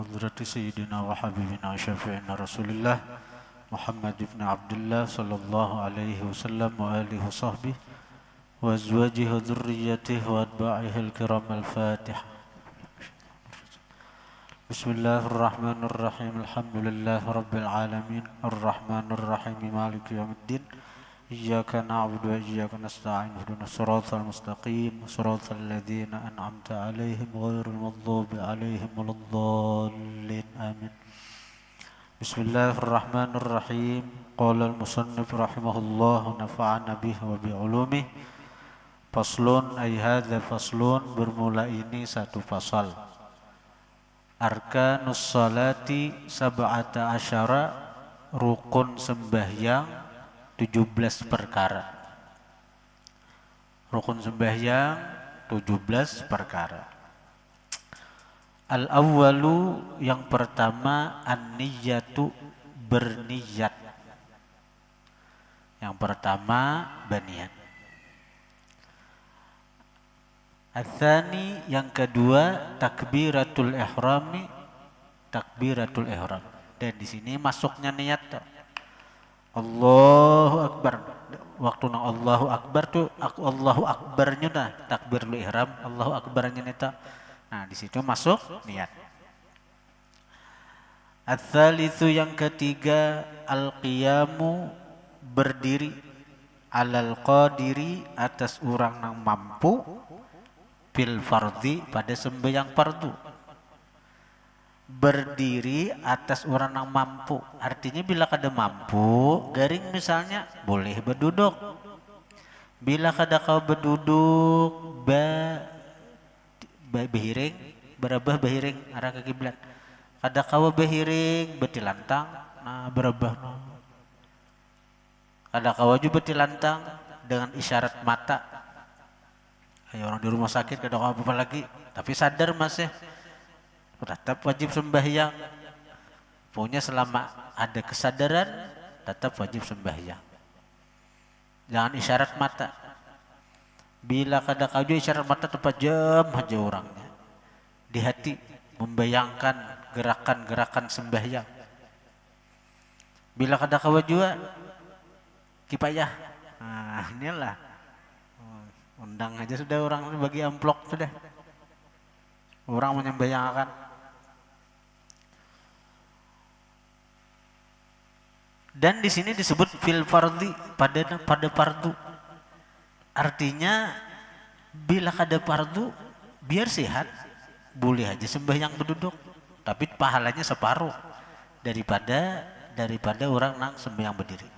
حضرة سيدنا وحبيبنا شفيعنا رسول الله محمد بن عبد الله صلى الله عليه وسلم وآله وصحبه وأزواجه وذريته وأتباعه الكرام الفاتحة. بسم الله الرحمن الرحيم الحمد لله رب العالمين الرحمن الرحيم مالك يوم الدين إياك نعبد وإياك نستعين اهدنا الصراط المستقيم صراط الذين أنعمت عليهم غير المغضوب عليهم ولا الضالين آمين. بسم الله الرحمن الرحيم. قال المصنف رحمه الله ونفعنا به وبعلومه. Faslun ay hadza faslun, bermula ini satu fasal. Arkanus salati sab'ata asyara, rukun sembahyang 17 perkara. Rukun sembahyang 17 perkara. Al-awwalu, yang pertama, an-niyatu, berniyat. Yang pertama berniat. Ats-tsani, yang kedua, takbiratul ihrami, takbiratul ihram. Dan di sini masuknya niat tuh. Allahu akbar. Waktu nang Allahu akbar tuh Allahu akbarnya dah takbiratul ihram, Allahu akbarnya nita. Nah, di situ masuk niat. Ats-tsalitsu, yang ketiga, al-qiyamu, berdiri, alal qadiri, atas orang yang mampu, fil fardhi, pada sembahyang fardu. Berdiri atas orang yang mampu, artinya bila kada mampu garing misalnya boleh berduduk. Bila kada kau berduduk behiring, berabah behiring arah ke kiblat. Kada kau behiring betilantang, nah berabah no. Kada kau juga betilantang dengan isyarat mata. Ayo, orang di rumah sakit kada kau apa lagi, tapi sadar masih tetap wajib sembahyang. Pokoknya selama ada kesadaran tetap wajib sembahyang. Jangan isyarat mata. Bila kada kau isyarat mata tepat jam aja orangnya. Di hati membayangkan gerakan-gerakan sembahyang. Bila kada kau juga kipayah. Nah, inilah. Undang aja sudah orang bagi amplop sudah. Orang menyembayangkan. Dan di sini disebut fil fardhi, pada fardu. Artinya bila kada fardu biar sehat boleh aja sembahyang berduduk, tapi pahalanya separuh daripada orang nang sembahyang berdiri.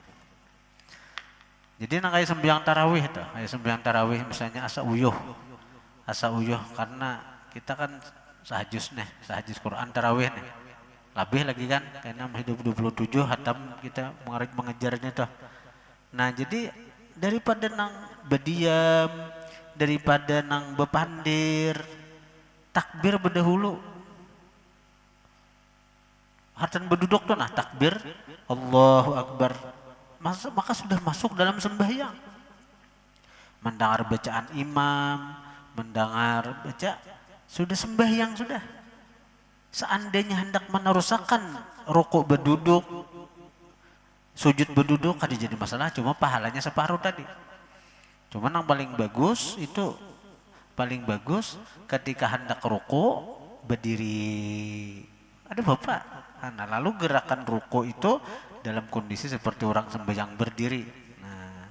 Jadi nang kayak sembahyang tarawih tuh, kayak sembahyang tarawih misalnya asa uyuh karena kita kan sahajus Quran tarawih nih. Lebih lagi kan karena hidup 27 hatam kita mengejarnya tuh. Nah, jadi daripada nang berdiam, daripada nang bepandir, takbir berdahulu. Hatan berduduk tuh nah takbir Allahu akbar. Maka sudah masuk dalam sembahyang. Mendengar bacaan imam, mendengar baca, sudah sembahyang sudah. Seandainya hendak meneruskan rukuk berduduk, sujud berduduk, kada jadi masalah, cuma pahalanya separuh tadi. Cuma yang paling bagus ketika hendak rukuk berdiri. Ada bapak. Nah, lalu gerakan rukuk itu dalam kondisi seperti orang sembahyang berdiri. Nah,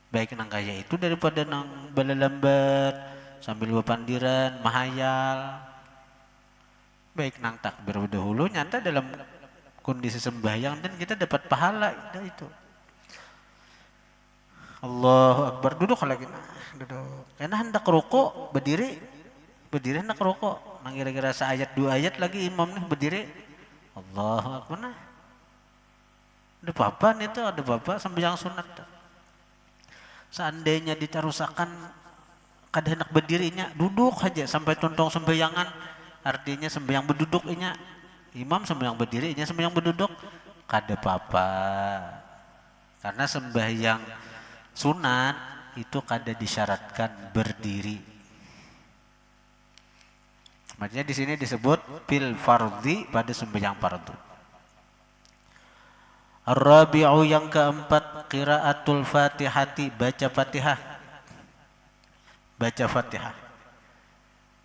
baik nang kaya itu daripada nang balalambat sambil bepandiran, mahayal. Baik nang takbir dahulu nyata dalam kondisi sembahyang dan kita dapat pahala itu. Allahu akbar, duduk lagi. Nah, duduk. Karena hendak rukuk berdiri hendak rukuk. Nang kira-kira seayat 2 ayat lagi imam nih berdiri. Allahu akbar. Nah, ada bapak sembahyang sunat. Seandainya ditarusakan kada hendak berdirinya, duduk aja sampai tontong sembayangan. Artinya sembahyang berduduk inya. Imam sembahyang berdiri, inya sembahyang berduduk, kada apa-apa. Karena sembahyang sunat itu kada disyaratkan berdiri. Makanya di sini disebut fil fardhi pada sembahyang fardu. Ar-rabi'u yang keempat qiraatul Fatihati, baca Fatihah. Baca Fatihah.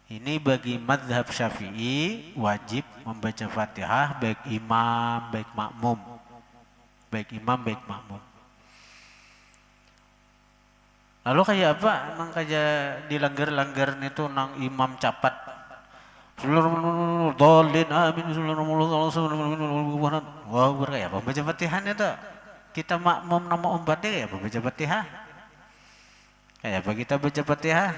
Ini bagi mazhab Syafi'i wajib membaca Fatihah baik imam baik makmum. Baik imam baik makmum. Lalu kayak apa? Nang kayak dilanggar-langgar itu nang imam capat. Dolin amin. Wah berkaya apa baca Fatihah itu? Kita makmum nama umpatnya ya baca Fatihah. Kayak apa kita baca Fatihah?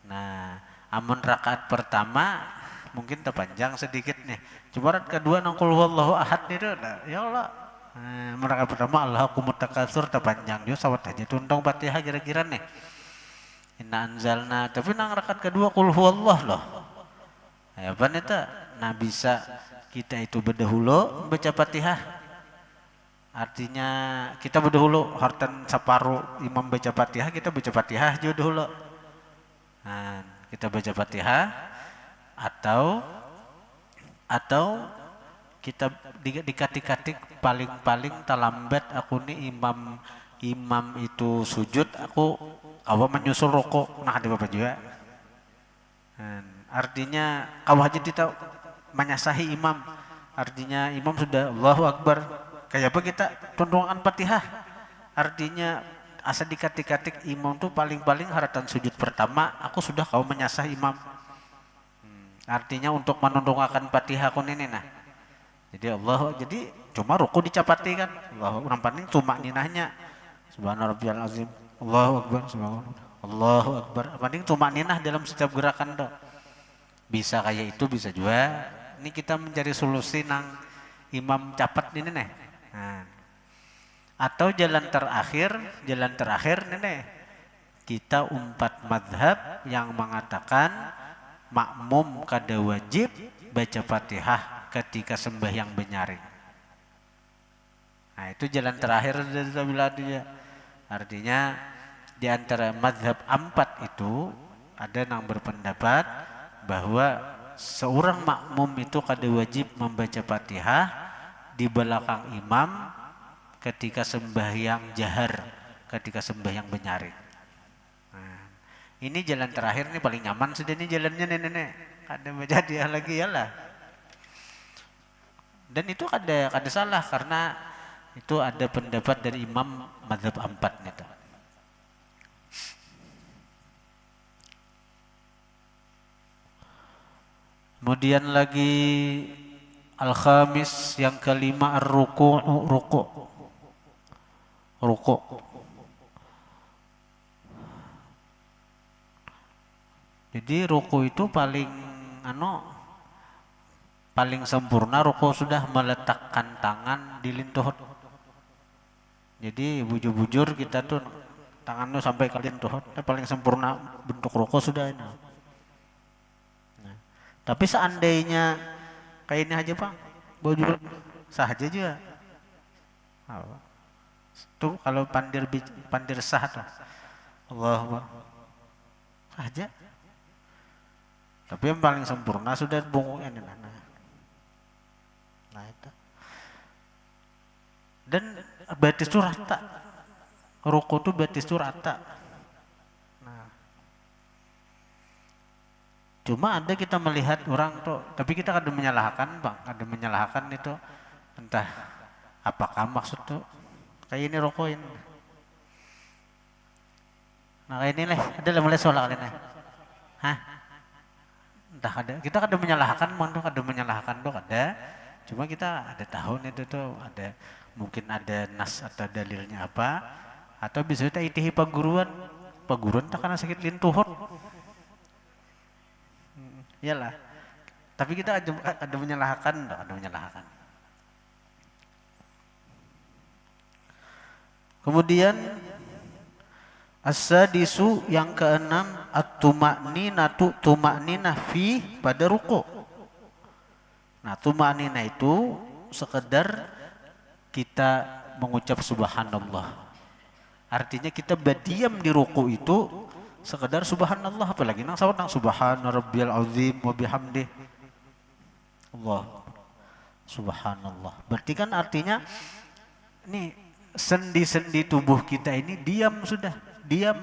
Nah, amun rakaat pertama mungkin terpanjang sedikit nih. Cuma rakaat kedua nang qul huwallahu ahad itu ya Allah. Rakaat pertama Allahukumut takasur terpanjang juga sawat aja tundong Fatihah kira-kira nih. Inna anzalna, tapi nang rakaat kedua qul huwallah loh. Ya apa itu? Nah bisa kita itu berdahulu baca Fatihah. Artinya kita berdahulu hartan separuh imam baca Fatihah, kita baca Fatihah juga dulu. Nah, kita baca Fatihah atau kita dikatik-katik paling-paling talambat aku nih imam itu sujud aku menyusul rokok nah ada apa juga. Artinya kawah aja kita menyasahi imam. Artinya imam sudah Allahu Akbar. Kayak apa kita tundungan Fatihah. Artinya asa dikatik-katik imam tuh paling-paling haratan sujud pertama aku sudah kau menyasah imam. Artinya untuk menundungkan Fatihah kun ini nah. Jadi cuma ruku dicapati kan. Allahu nampanin cuma ninahnya. Subhana rabbiyal azim. Allahu Akbar. Allahu Akbar. Paling cuma ninah dalam setiap gerakan tuh. Bisa kayak itu bisa juga. Ini kita mencari solusi nang imam capat ini nih. Nah. Atau jalan terakhir nih. Kita umpat madhab yang mengatakan makmum kada wajib baca Fatihah ketika sembahyang benyaring. Nah itu jalan terakhir dia. Artinya di antara madhab 4 itu ada yang berpendapat bahwa seorang makmum itu kada wajib membaca Fatihah di belakang imam ketika sembahyang jahar, ketika sembahyang benyaring. Nah, ini jalan terakhir nih paling nyaman sudah nih jalannya nenek. Kada baca dia lagi ya lah. Dan itu kada salah karena itu ada pendapat dari imam mazhab 4 itu. Kemudian lagi al-khamis yang kelima ar-ruku'. Ruku'. Jadi ruku itu paling sempurna ruku sudah meletakkan tangan di lintuh. Jadi bujur-bujur kita tuh tangannya sampai ke lintuh. Paling sempurna bentuk ruku sudah ini. Nah, tapi seandainya kayak ini aja Pak, bujur sahaja juga. Tuh kalau pandir sah tuh. Allahu Akbar. Saja. Tapi yang paling sempurna sudah bungkuknya ini. Nah itu. Dan batis itu rata. Ruku itu batis itu rata. Nah. Cuma ada kita melihat orang tuh, tapi kita kadang menyalahkan Bang, kadang menyalahkan itu entah apakah maksud tuh kayak ini ruku ini. Nah kayak ini lah, ada mulai soal ini. Hah? Entah ada, kita kadang menyalahkan, kadang menyalahkan tuh ada. Cuma kita ada tahun itu tuh ada mungkin ada nas atau dalilnya apa, atau bisa kita itihi paguruan tak karena sakit lintuhur. Iyalah. Tapi kita ada menyalahkan. Kemudian as-sadisu yang keenam tumakninah fi pada ruku'. Nah, tumakninah itu sekedar kita mengucap subhanallah. Artinya kita berdiam di ruku' itu sekedar subhanallah, apalagi nang sawat nang subhana rabbiyal azim wa bihamdih. Allah subhanallah. Berarti kan artinya nih sendi-sendi tubuh kita ini diam sudah, diam.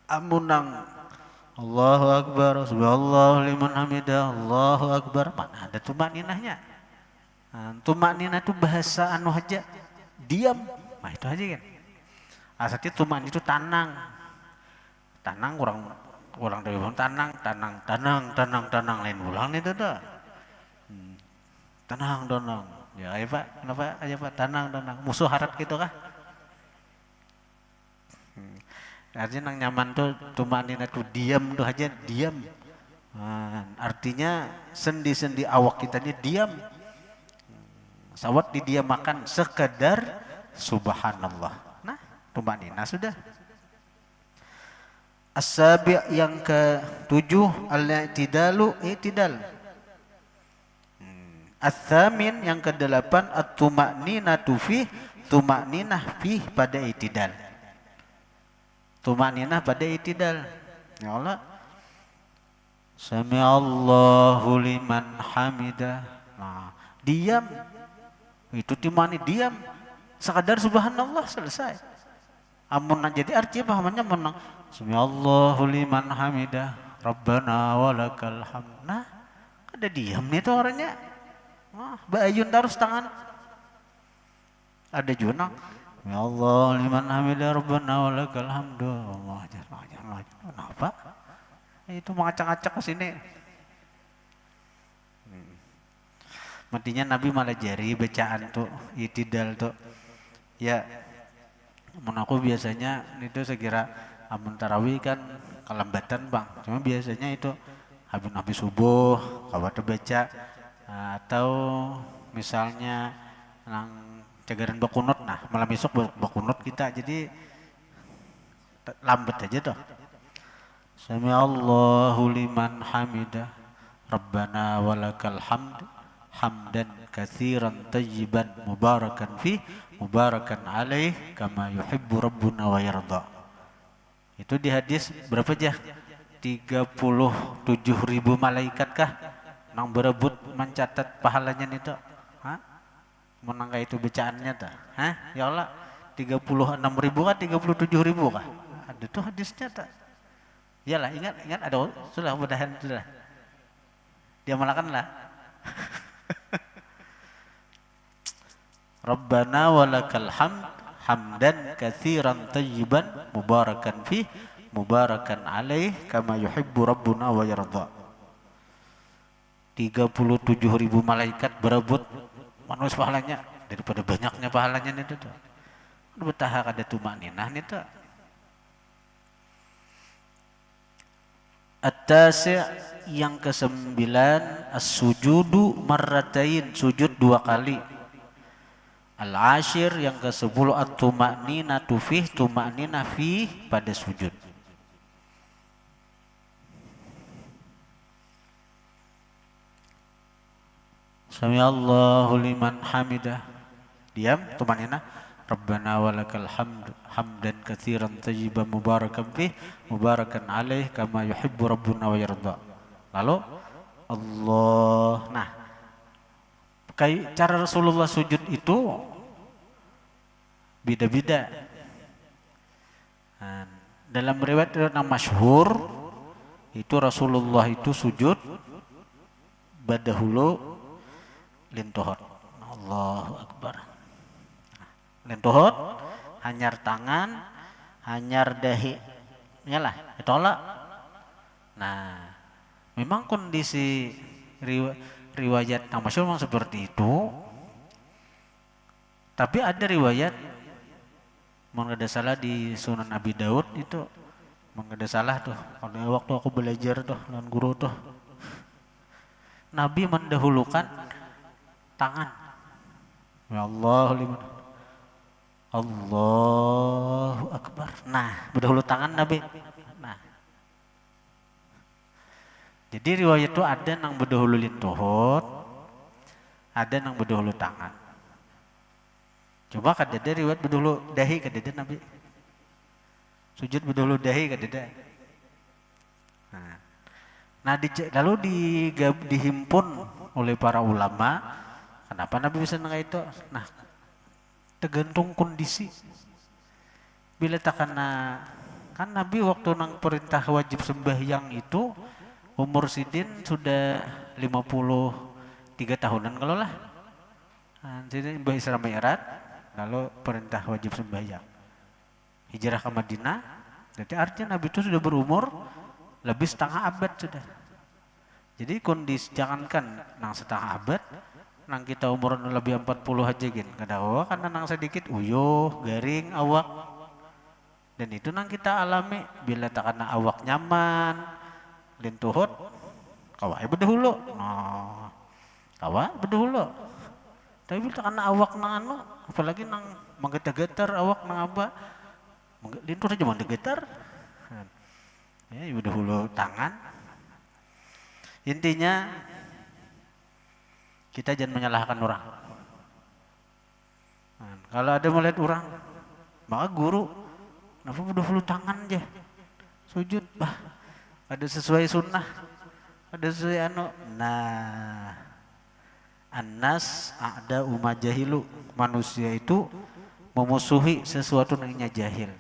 Amunang Allahu Akbar, subhanallah liman hamidah, Allahu Akbar. Mana ada tumak ninahnya? Tumak ninah itu bahasa anu aja, diam. Nah itu aja kan. Asatnya tumak itu tanang, tanang orang dari tanang, tanang lain ulang itu dah. Tanang. Ya ayo Pak, kenapa aja Pak tanang. Musuh harap gitu kah? Artinya nang nyaman tuh tumanin itu diam tuh aja diam. Artinya sendi-sendi awak kita ini diam. Sawat didiamakan sekedar subhanallah. Nah, tumanina sudah. As-sabi' yang ke-7 al-i'tidalu i'tidal. Ats-tsamin yang ke-8 at-tuma'ninatu fi tuma'ninah fi pada i'tidal. Tuma'ninah pada i'tidal. Ya Allah. Sami'allahu liman hamidah. Nah, diam. Itu timani diam. Sekadar subhanallah selesai. Amun jadi artinya pahamannya menang. Sami'allahu liman hamidah. Rabbana walakal hamd. Nah, ada diam nih tuh orangnya. Bayun terus tangan. Ada junang. Ya Allah liman hamidah rabbana walakal hamdu. Allah jangan. Kenapa? Itu mengacak-acak ke sini. Matinya Nabi malah jari bacaan tuh itidal tuh. Ya, mun aku biasanya itu sekira amun tarawih kan kelambatan bang. Cuma biasanya itu habis subuh kawat baca atau misalnya nang cagaran bakunut, nah malam besok bakunut kita jadi lambat aja tuh. Sami Allahu liman hamidah Rabbana walakal hamd hamdan katsiran tayyiban mubarakan fi mubarakan alaih kama yuhibbu rabbuna wa yarda. Itu di hadis berapa aja? 37.000 malaikat kah nang berebut mencatat pahalanya itu? Hah? Menangga itu bacaannya ta? Hah? Ya Allah, 36.000 kah 37.000 kah? Ada tuh hadisnya tak? Iyalah, ingat ada sudah mudahan sudah. Dia malakan lah. Rabbana walakal hamd hamdan katsiran tayyiban mubarakan fi mubarakan alaih kama yuhibbu rabbuna wa yarda. 37.000 malaikat berebut manusia pahalanya daripada banyaknya pahalanya itu tuh. Betah kada tumaninah nih tuh. At-tasi' yang ke-9 as-sujudu marratain, sujud 2 kali. Al-ashir yang ke-10 at-tuma'ninatu fih, tuma'ninah fih pada sujud. Sami Allahu liman hamidah. Diam, tuma'ninah. Rabbana walakal hamd hamdan katsiran tayyiban mubarakan fih mubarakan alaih kama yuhibbu rabbuna wa yarda. Lalu Allah. Nah, kayak cara Rasulullah sujud itu beda-beda. Dalam riwayat yang masyhur itu Rasulullah itu sujud badahulu lintohot. Allahu Akbar. Lentohot, hanyar tangan, hanyar dahi, nyalah, ditolak. Nah, memang kondisi riwayat yang masyhur memang seperti itu. Tapi ada riwayat, mengada salah di Sunan Abi Daud itu, mengada salah tuh. Kalau waktu aku belajar tuh dengan guru tuh, Nabi mendahulukan tangan. Ya Allah liman. Allahu Akbar. Nah, berdahulu tangan Nabi. Nah, jadi riwayat itu ada nang berdahulu lintohot, ada nang berdahulu tangan. Coba kadada riwayat berdahulu dahi kadada Nabi. Sujud bedulu dahi kadeda. Nah, lalu dihimpun oleh para ulama, kenapa Nabi bisa nengah itu? Nah, tergantung kondisi. Bila tak kena, kan Nabi waktu nang perintah wajib sembahyang itu umur sidin sudah 53 tahunan kalau lah. Nah, jadi Mbah Isra Mi'raj, lalu perintah wajib sembahyang. Hijrah ke Madinah, jadi artinya Nabi itu sudah berumur lebih setengah abad sudah. Jadi kondisi jangankan nang setengah abad, nang kita umur lebih 40 aja gin. Kadawa karena nang sedikit uyuh, garing awak. Dan itu nang kita alami bila tak kena awak nyaman, lintuhut, kawai bedahulu. Nah, kawa bedahulu. Tapi bila tak kena awak nang anu, apalagi nang menggetar-getar awak nang apa, lintuh aja menggetar. Ya, bedahulu tangan. Intinya kita jangan menyalahkan orang. Nah, kalau ada melihat orang, maka guru, kenapa bedahulu tangan aja, sujud, bah, ada sesuai sunnah, ada sesuai anu. Nah, annas ada umajahilu, manusia itu memusuhi sesuatu yang jahil.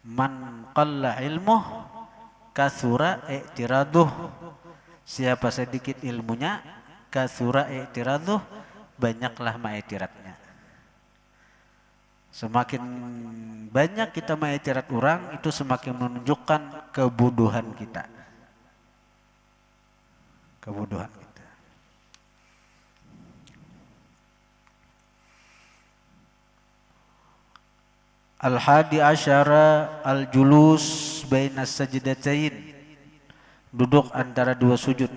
Man qalla ilmuh kasura i'tiraduh. Siapa sedikit ilmunya, kasura i'tiraduh, banyaklah ma'iktiratnya. Semakin banyak kita ma'iktirat orang, itu semakin menunjukkan kebodohan kita. Kebodohan kita. Al-hadi asyara al-julus baina sajdatain, duduk antara dua sujud.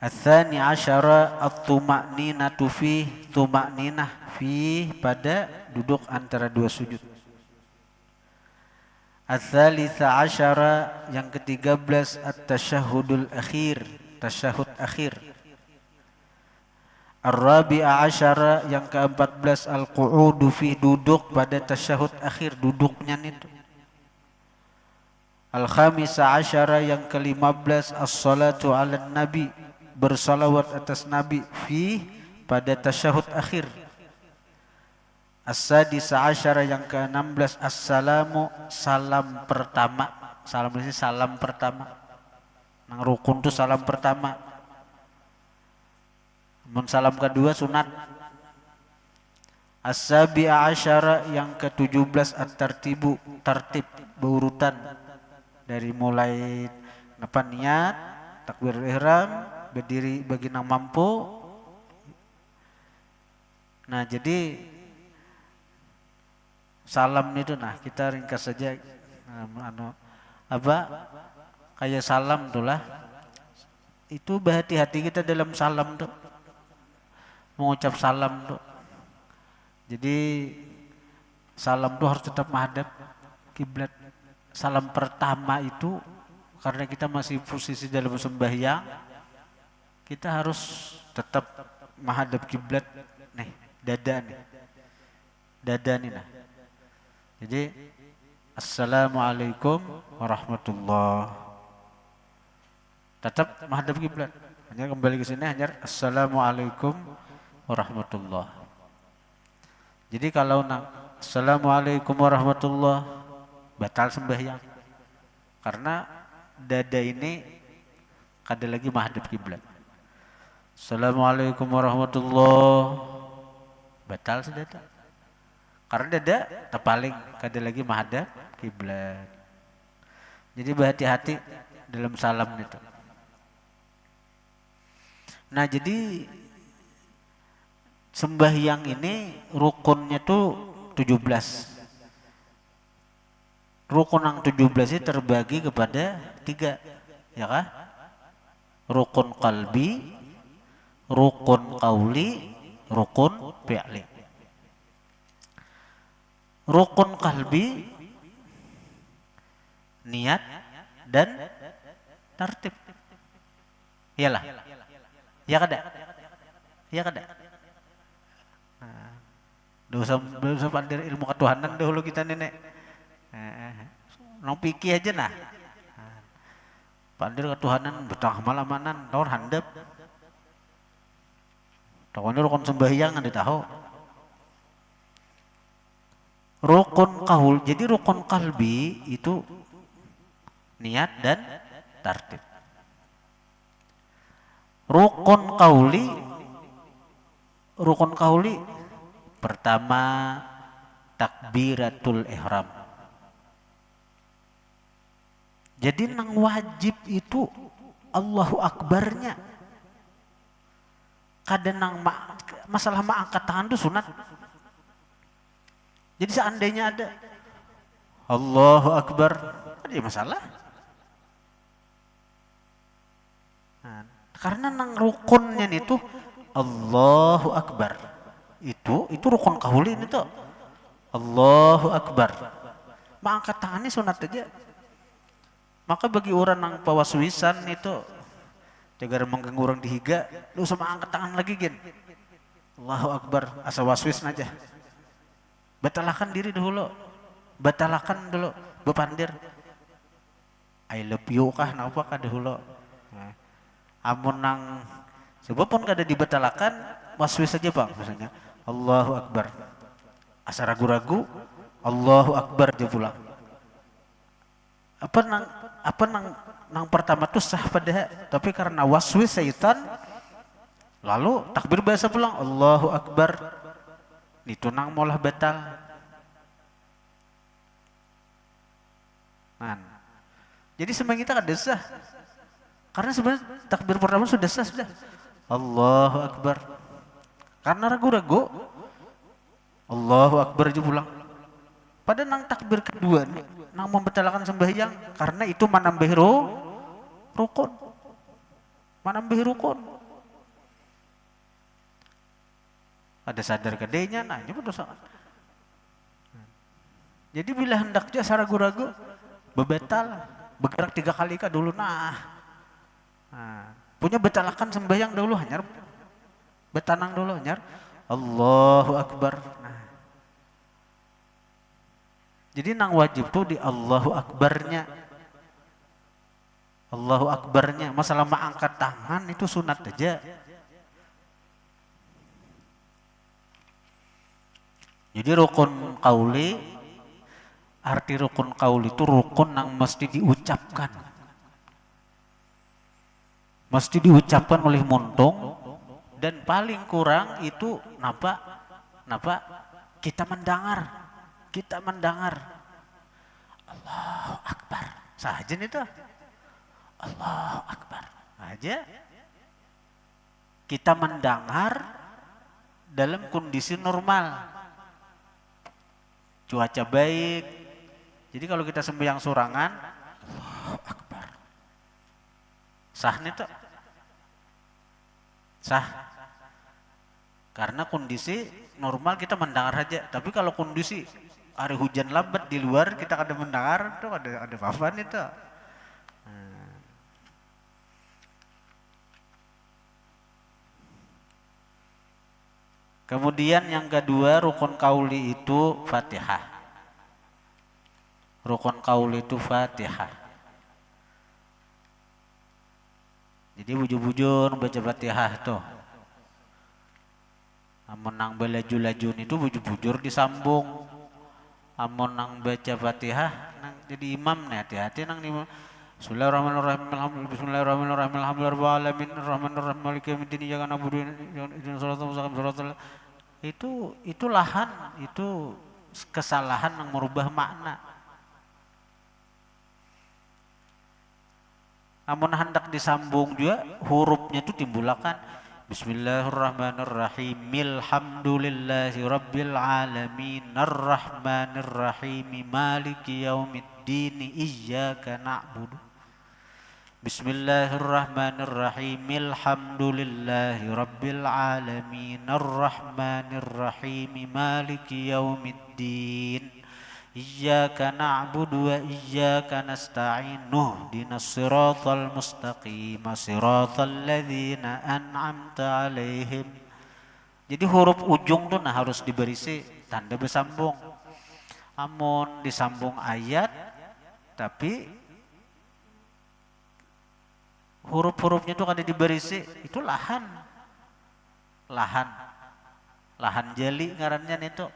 Ats-tsani asyara at-tuma'ninatu fi, tuma'ninah fi, pada duduk antara dua sujud. Ats-tsalisa asyara, yang ke-13, at-tasyahhudul akhir, tasyahud akhir. Ar-rabi'a asyara, yang ke-14, al-qu'udu fi, duduk pada tasyahud akhir, duduknya itu. Al-khamisa asyara, yang ke-15, as-salatu 'alan nabi, bersalawat atas nabi, fi, pada tasyahud akhir. As-sadisa asyara, yang ke-16, as-salamu, salam pertama. Salam ini salam pertama. Nang rukun itu salam pertama. Mun salam kedua sunat. As-sabi'a asyara, yang ke-17, at-tartibu, tertib, berurutan. Dari mulai niat, takbir ihram, berdiri bagi nang mampu. Nah, jadi salam itu, nah kita ringkas saja, kayak salam itulah. Itu berhati-hati kita dalam salam tuh, mengucap salam tuh. Jadi salam tuh harus tetap menghadap kiblat. Salam pertama itu karena kita masih posisi dalam sembahyang, kita harus tetap menghadap kiblat nih, dada nih nah. Jadi assalamualaikum warahmatullah, tetap menghadap kiblat. Hanya kembali ke sini, hanya assalamualaikum warahmatullah. Jadi kalau assalamualaikum warahmatullah, batal sembahyang. Karena dada ini kada lagi menghadap kiblat. Assalamualaikum warahmatullah, batal sedada. Karena dada terpaling, kada lagi menghadap kiblat. Jadi berhati-hati dalam salam itu. Nah, jadi sembahyang ini rukunnya tuh 17. Rukun yang 17 ini terbagi kepada 3, ya kah? Rukun qalbi, rukun qauli, rukun fi'li. Rukun qalbi, niat dan tertib. Iyalah. Ya kada? Ya kada? Nah, Belum usah pandir ilmu ketuhanan dahulu kita nenek. Nong pikir aja nah. Pandir ketuhanan betah malamanan, nor handap. Tahunya rukun sembahyang ada tahu. Rukun kaul, jadi rukun kalbi itu niat dan tartib. Rukun kauli pertama takbiratul ihram. Jadi nang wajib itu Allahu Akbarnya. Kadang nang masalah angkat tangan itu sunat. Jadi seandainya ada Allahu Akbar, ada masalah. Nah, karena nang rukunnya itu Allahu Akbar. Itu rukun kaulin itu. Allahu Akbar. Angkat tangannya sunat aja. Maka bagi orang nang pawaswisan itu jaga mengganggu orang dihiga, lu sama angkat tangan lagi gen. Allahu Akbar, asa waswis aja. Batalkan diri dulu. Batalkan dulu bepandir. I love you kah napa kah dahulu. Nah, amun nang sebab pun kada dibatalkan waswis saja Bang misalnya. Allahu Akbar. Asa ragu-ragu Allahu Akbar dia pulang. Apa nang pertama tuh sah pada tapi karena waswis syaitan lalu takbir biasa pulang Allahu Akbar itu nang molah batal. Nah, jadi sebenarnya kita kada sah karena sebenarnya takbir pertama sudah sah sudah Allahu Akbar karena ragu-ragu Allahu Akbar aja pulang. Pada nang takbir kedua nih, nang membatalkan sembahyang karena itu menambah rukun. Menambah rukun. Ada sadar kedenya, nah ini dosa. Jadi bila hendak dia ragu-ragu, bebatal, bergerak 3 kali kah dulu nah. Punya batalkan sembahyang dulu hanyar betanang dulu hanyar Allahu Akbar. Nah. Jadi nang wajib tuh di Allahu Akbarnya. Allahu Akbarnya. Masalah angkat tangan itu sunat aja. Jadi rukun kauli, arti rukun kauli itu rukun yang mesti diucapkan. Mesti diucapkan oleh muntung dan paling kurang itu napa kita mendengar. Kita mendengar Allahu Akbar saja itu Allahu Akbar aja kita mendengar dalam kondisi normal cuaca baik. Jadi kalau kita sembahyang sorangan Allahu Akbar sah itu sah karena kondisi normal kita mendengar aja. Tapi kalau kondisi hari hujan lebat di luar kita kada mendengar tuh ada papan itu. Kemudian yang kedua rukun kauli itu Fatihah. Rukun kauli itu Fatihah. Jadi bujur-bujur baca Fatihah tuh. Amun nang belaju-lajun itu bujur-bujur disambung. Amun nang baca Fatihah nang jadi imam nih hati-hati nang imam. Bismillahirrahmanirrahim. Bismillahirrahmanirrahim. Alhamdulillahirabbil alamin. Arrahmanirrahim. Maliki yaumiddin. Iyyaka na'budu wa iyyaka nasta'in. Itu lahan, itu kesalahan yang merubah makna. Amun hendak disambung juga hurufnya itu timbulakan Bismillahirrahmanirrahim. Alhamdulillahi rabbil alamin. Arrahmanirrahim. Maliki yaumiddin. Iyyaka na'budu. Bismillahirrahmanirrahim. Alhamdulillahi rabbil alamin. Arrahmanirrahim. Maliki yaumiddin. Iyyaka na'budu wa iyyaka nasta'in. Ihdinas siratal mustaqim. Siratal ladzina an'amta 'alaihim. Jadi huruf ujung tuh harus diberisi tanda bersambung. Amun disambung ayat tapi huruf-hurufnya itu kada diberisi, itu lahan jeli ngarannya itu,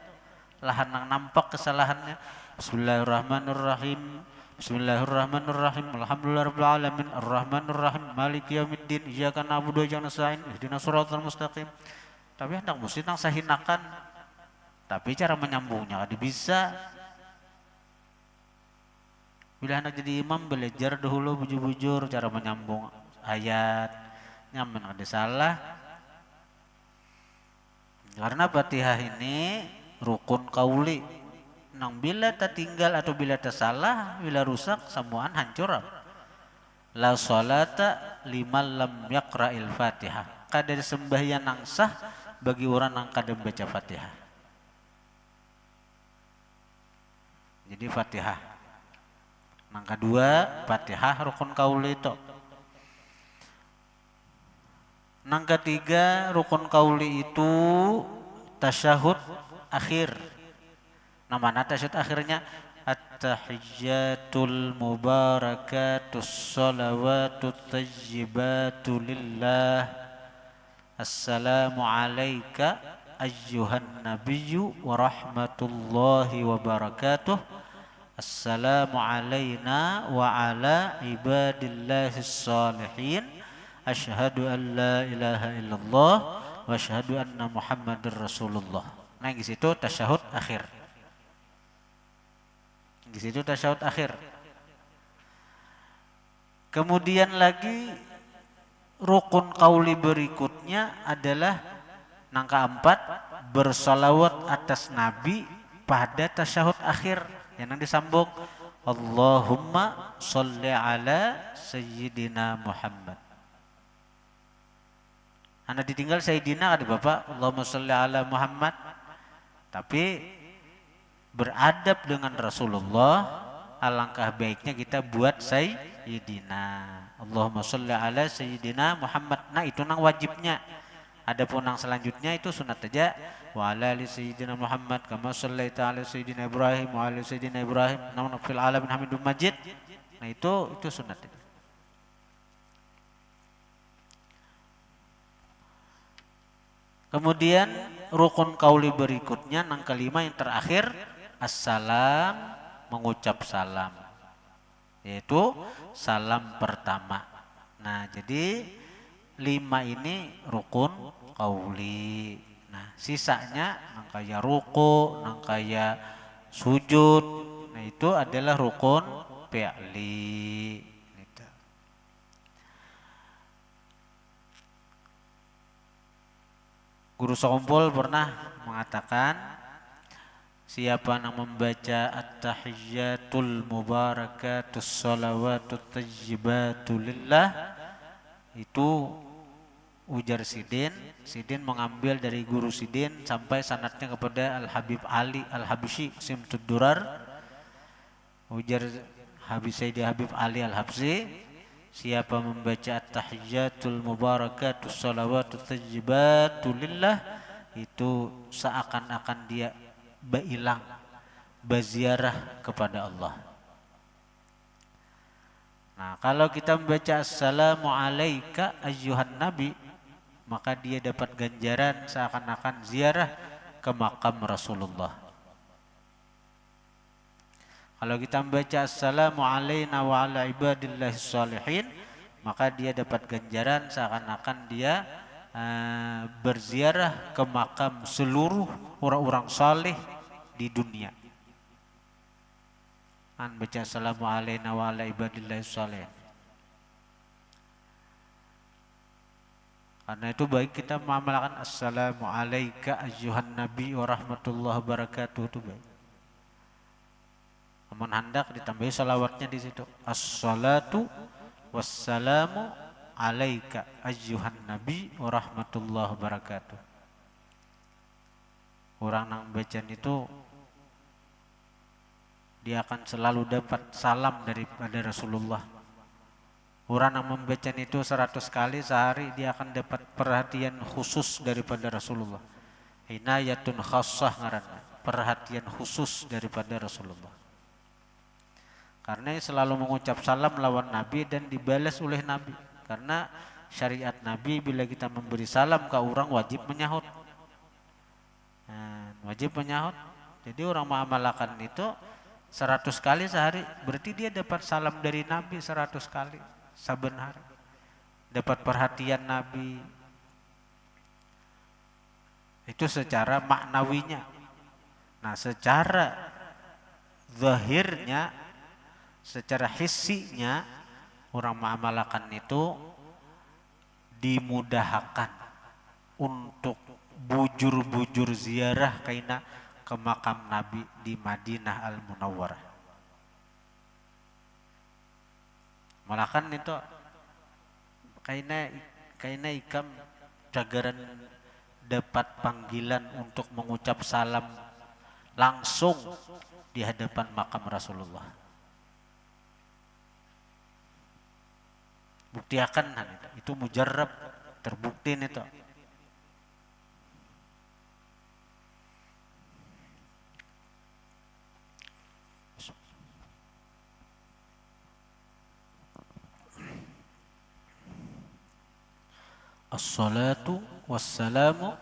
lahan yang nampak kesalahannya. Bismillahirrahmanirrahim. Bismillahirrahmanirrahim. Alhamdulillahirabbil alamin. Arrahmanirrahim. Maliki yaumiddin. Iyyaka na'budu wa iyyaka nasta'in. Ihdinas shiratal mustaqim. Tapi hendak mesti nang sahinakan. Tapi cara menyambungnya kada bisa. Bila hendak jadi imam belajar dahulu bujur-bujur cara menyambung ayat. Nyaman kada salah. Karena Fatihah ini rukun qauli. Nang bila tertinggal atau bila tersalah, bila rusak semuaan hancur. La sholata liman lam yaqra'il Fatihah. Kada sembahyang nang sah bagi orang yang kada membaca Fatihah. Jadi Fatihah. Nang kedua, Fatihah rukun qauli itu. Nang ketiga, rukun qauli itu tasyahud akhir. Namanya tasyahud akhirnya at-tahiyyatul mubarakatus shalawatut thayyibatu lillah. Assalamu alayka ayyuhan nabiyyu wa rahmatullahi wa barakatuh. Assalamu alayna wa ala ibadillahis salihin. Asyhadu an la ilaha illallah wa asyhadu anna Muhammadar Rasulullah. Nah, di situ tasyahud akhir. Di situ tasyahud akhir. Kemudian lagi rukun qauli berikutnya adalah nang keempat bersalawat atas Nabi pada tasyahud akhir yang disambung Allahumma sholli ala sayyidina Muhammad. Anda ditinggal sayyidina ada Bapak Allahumma sholli ala Muhammad. Tapi beradab dengan Rasulullah, alangkah baiknya kita buat sayyidina. Allahumma sholli ala sayyidina Muhammad. Nah, itu nang wajibnya. Adapun yang selanjutnya itu sunat aja. Wa ala ali sayyidina Muhammad kama shallaita ala sayyidina Ibrahim wa ala sayyidina Ibrahim innaka fil alamin Hamidum Majid. Nah, itu sunat aja. Kemudian rukun qauli berikutnya nang kelima yang terakhir assalam, mengucap salam. Yaitu salam pertama. Nah, jadi 5 ini rukun qauli. Nah, sisanya nang kaya ruku, nang kaya sujud, nah itu adalah rukun fi'li. Guru Sokompol pernah mengatakan siapa yang membaca at-tahiyyatul mubarakatus shalawatut thayyibatu lillah, itu ujar Sidin mengambil dari guru Sidin sampai sanadnya kepada Al-Habib Ali Al-Habsyi Simtud Durar. Ujar Sayyidi Habib Ali Al-Habsyi, siapa membaca at-tahiyyatul mubarakatus shalawatut thayyibatu lillah, itu seakan-akan dia bailang, berziarah kepada Allah. Nah, kalau kita membaca assalamu alayka ayyuhan nabi, maka dia dapat ganjaran seakan-akan ziarah ke makam Rasulullah. Kalau kita membaca assalamu alayna wa ala ibadillahis salihin, maka dia dapat ganjaran seakan-akan dia berziarah ke makam seluruh orang-orang saleh di dunia. Kan baca assalamu alayna wa ala ibadillahis salihin. Karena itu baik kita mengamalkan assalamu alayka ayyuhan nabi wa rahmatullahi wabarakatuh, itu baik. Amun hendak ditambahi salawatnya di situ. Assalatu wassalamu alaika ayyuhan nabi wa rahmatullahi wabarakatuh. Orang yang baca itu dia akan selalu dapat salam daripada Rasulullah. Orang yang membaca itu 100 kali sehari, dia akan dapat perhatian khusus daripada Rasulullah. Inayatun khassah ngaranna. perhatian khusus daripada Rasulullah. Karena selalu mengucap salam lawan Nabi dan dibalas oleh Nabi. Karena syariat Nabi bila kita memberi salam ke orang wajib menyahut. Wajib menyahut. Jadi orang mengamalkan itu 100 kali sehari, berarti dia dapat salam dari Nabi 100 kali saben hari. Dapat perhatian Nabi. Itu secara maknawinya. Nah, secara zahirnya, secara hissinya, orang mengamalkan itu dimudahkan untuk bujur-bujur ziarah kaina ke makam Nabi di Madinah Al-Munawwarah. Malakan itu kaina ikam cagaran dapat panggilan untuk mengucap salam langsung di hadapan makam Rasulullah. Buktiakan itu mujarrab, terbukti itu. Assalatu wassalamu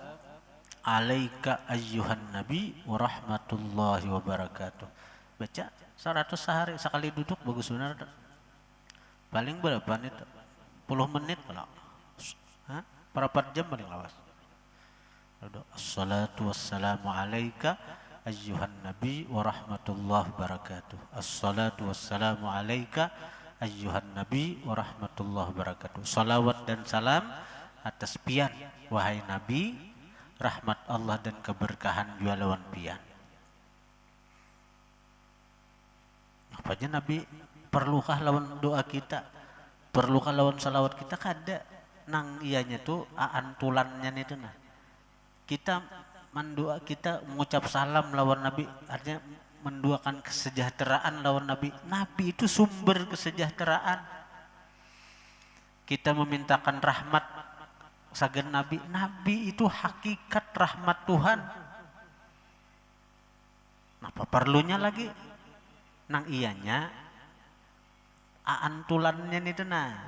alaika ayyuhan nabi wa rahmatullahi wa barakatuh. Baca 100 sehari, sekali duduk bagus benar. Paling berapa menit? 10 menit kalau. Berapa jam paling lawas? Assalatu wassalamu alaika ayyuhan nabi wa rahmatullahi wa barakatuh. Assalatu wassalamu alaika ayyuhan nabi wa rahmatullahi wa barakatuh. Salawat dan salam atas pian wahai Nabi, rahmat Allah dan keberkahan jua lawan pian. Apa aja Nabi perlukah lawan doa kita, perlukah lawan salawat kita? Kada nang ianya tuh aantulannya itu nah. Kita mendoa, kita mengucap salam lawan Nabi, artinya mendoakan kesejahteraan lawan Nabi. Nabi itu sumber kesejahteraan. Kita memintakan rahmat sagan Nabi. Nabi itu hakikat rahmat Tuhan. Apa perlunya lagi nang ianya aantulannya itu nah,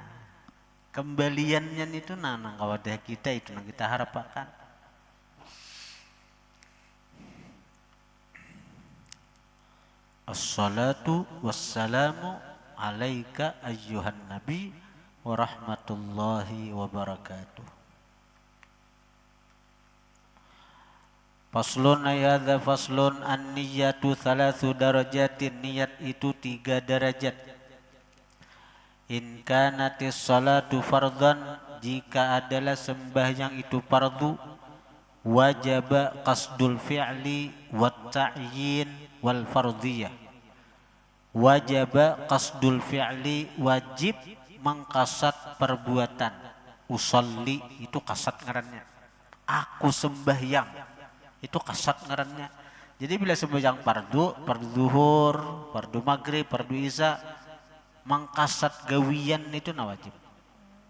kembaliannya itu nah nang kawadah kita itu nang kita harapkan. Assalatu wassalamu alaika ayyuhan nabi wa rahmatullahi wa barakatuh. Faslun ayadha faslun an-niyatu thalathu darajatin. Niat itu 3 derajat. In kanatis salatu fardhan, jika adalah sembahyang itu fardu, wajaba qasdul fi'li wat ta'yin wal fardhiyah. Wajaba qasdul fi'li, wajib mengkasat perbuatan. Usolli itu kasat ngarannya. Aku sembahyang. Itu kasat ngarannya. Jadi bila sembahyang fardu, fardu zuhur, fardu maghrib, fardu isya, mengkasat gawian itu na wajib.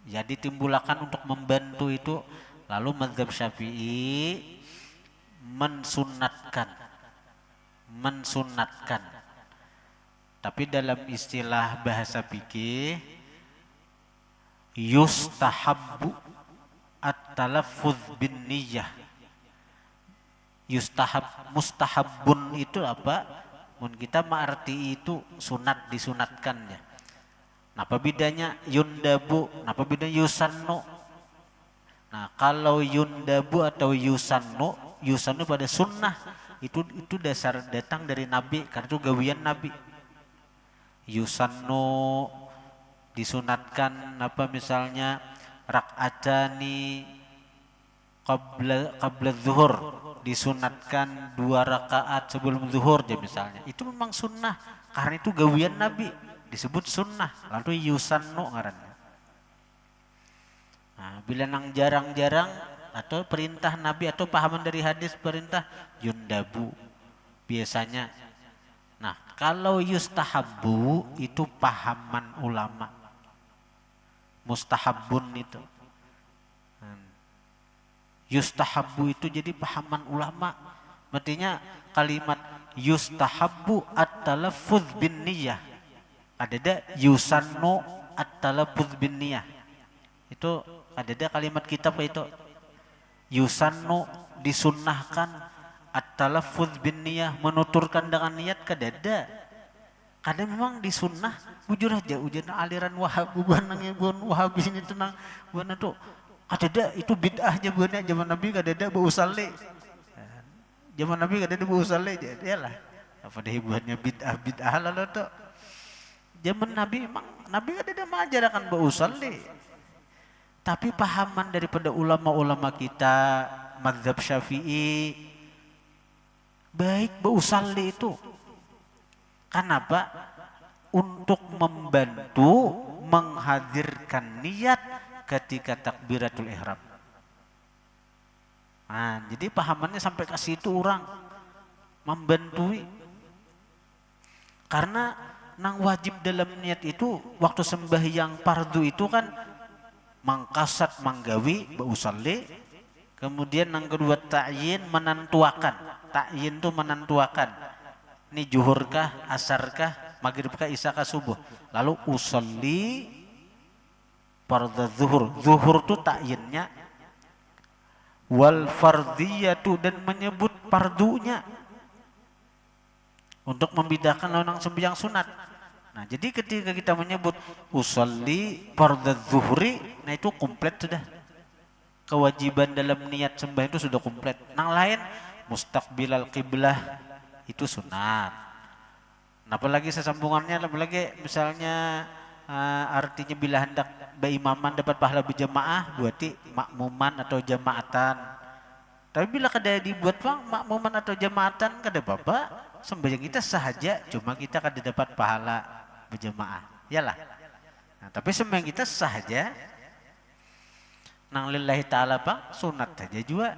Jadi timbulakan untuk membantu itu. Lalu mazhab Syafi'i mensunatkan. Tapi dalam istilah bahasa fikih yustahabbu at-talaffuz bin niyyah. Mustahabun itu apa? Mun kita mengerti itu sunat, disunatkannya. Apa bedanya yundabu? Apa bedanya yusannu? Nah, kalau yundabu atau yusannu pada sunnah itu dasar datang dari Nabi, karena itu gawian Nabi. Yusannu disunatkan apa misalnya rak'atani qabla zuhur, disunatkan 2 rakaat sebelum zuhur ya misalnya. Itu memang sunnah karena itu gawian Nabi, disebut sunnah. Lalu yusannu ngarannya. Nah, bila nang jarang-jarang atau perintah Nabi atau pahaman dari hadis perintah yundabu biasanya. Nah, kalau yustahabu itu pahaman ulama. Mustahabun itu. Yustahabu itu jadi pahaman ulama. Mestinya kalimat yustahabbu at-talaffuz bin niyah. Ada yusannu at-talaffuz bin niyah. Itu ada kalimat kitab itu. Yusannu disunnahkan at-talaffuz bin niyah, menuturkan dengan niat kadada. Kadang memang disunnah bujur aja ujian aliran Wahhab buan Wahabis ini tenang buana tuh kadada itu bid'ahnya buana zaman Nabi kadada bau usalli. Zaman Nabi kadada bau usalli lah. Apa deh buannya bid'ah lalu tuh. Zaman Nabi memang Nabi kadada mengajarkan bau usalli. Tapi pahaman daripada ulama-ulama kita mazhab Syafi'i baik bau usalli itu. Kenapa? Untuk membantu menghadirkan niat ketika takbiratul ihram. Nah, jadi pahamannya sampai ke situ orang membantui. Karena nang wajib dalam niat itu waktu sembahyang fardu itu kan mangkasat manggawi bausalli, kemudian nang kedua ta'yin menentuakan. Ta'yin itu menentuakan. Ini juhurkah, asarkah, maghribkah, isyakah, subuh. Lalu usolli fardhu zuhur. Zuhur itu ta'yinnya. Wal fardiyatu dan menyebut fardunya. Untuk membedakan orang sembahyang sunat. Nah, jadi ketika kita menyebut usolli fardhu zuhri, nah itu komplit sudah. Kewajiban dalam niat sembahyang itu sudah komplit. Nang lain mustaqbilal qiblah itu sunat. Nah, apalagi sesambungannya, apalagi misalnya artinya bila hendak berimaman dapat pahala berjamaah, berarti makmuman atau jamaatan. Tapi bila kada dibuat makmuman atau jamaatan kada apa-apa, sembahyang kita sahaja, cuma kita kada dapat pahala berjamaah. Yalah. Nah, tapi sembahyang kita sahaja. Nang lillahi ta'ala sunat saja juga.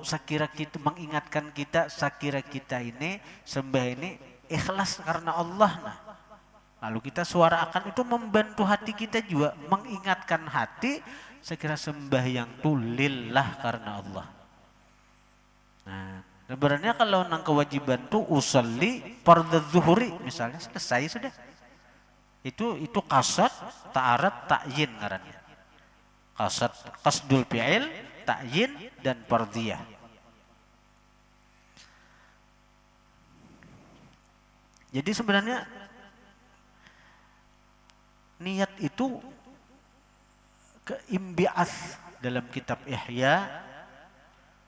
Sakira kita mengingatkan kita, sakira kita ini sembah ini ikhlas karena Allah. Nah, lalu kita suarakan itu membantu hati kita juga, mengingatkan hati sekira sembahyang itu lillah karena Allah. Nah, sebenarnya kalau nang kewajiban tuh usolli fardhu zuhuri misalnya selesai sudah. Itu qasad, ta'arad, ta'yin ngarannya. Qasad, qasdul fi'il, ta'yin dan fardhiyah. Jadi sebenarnya niat itu keimbi'ats dalam kitab Ihya,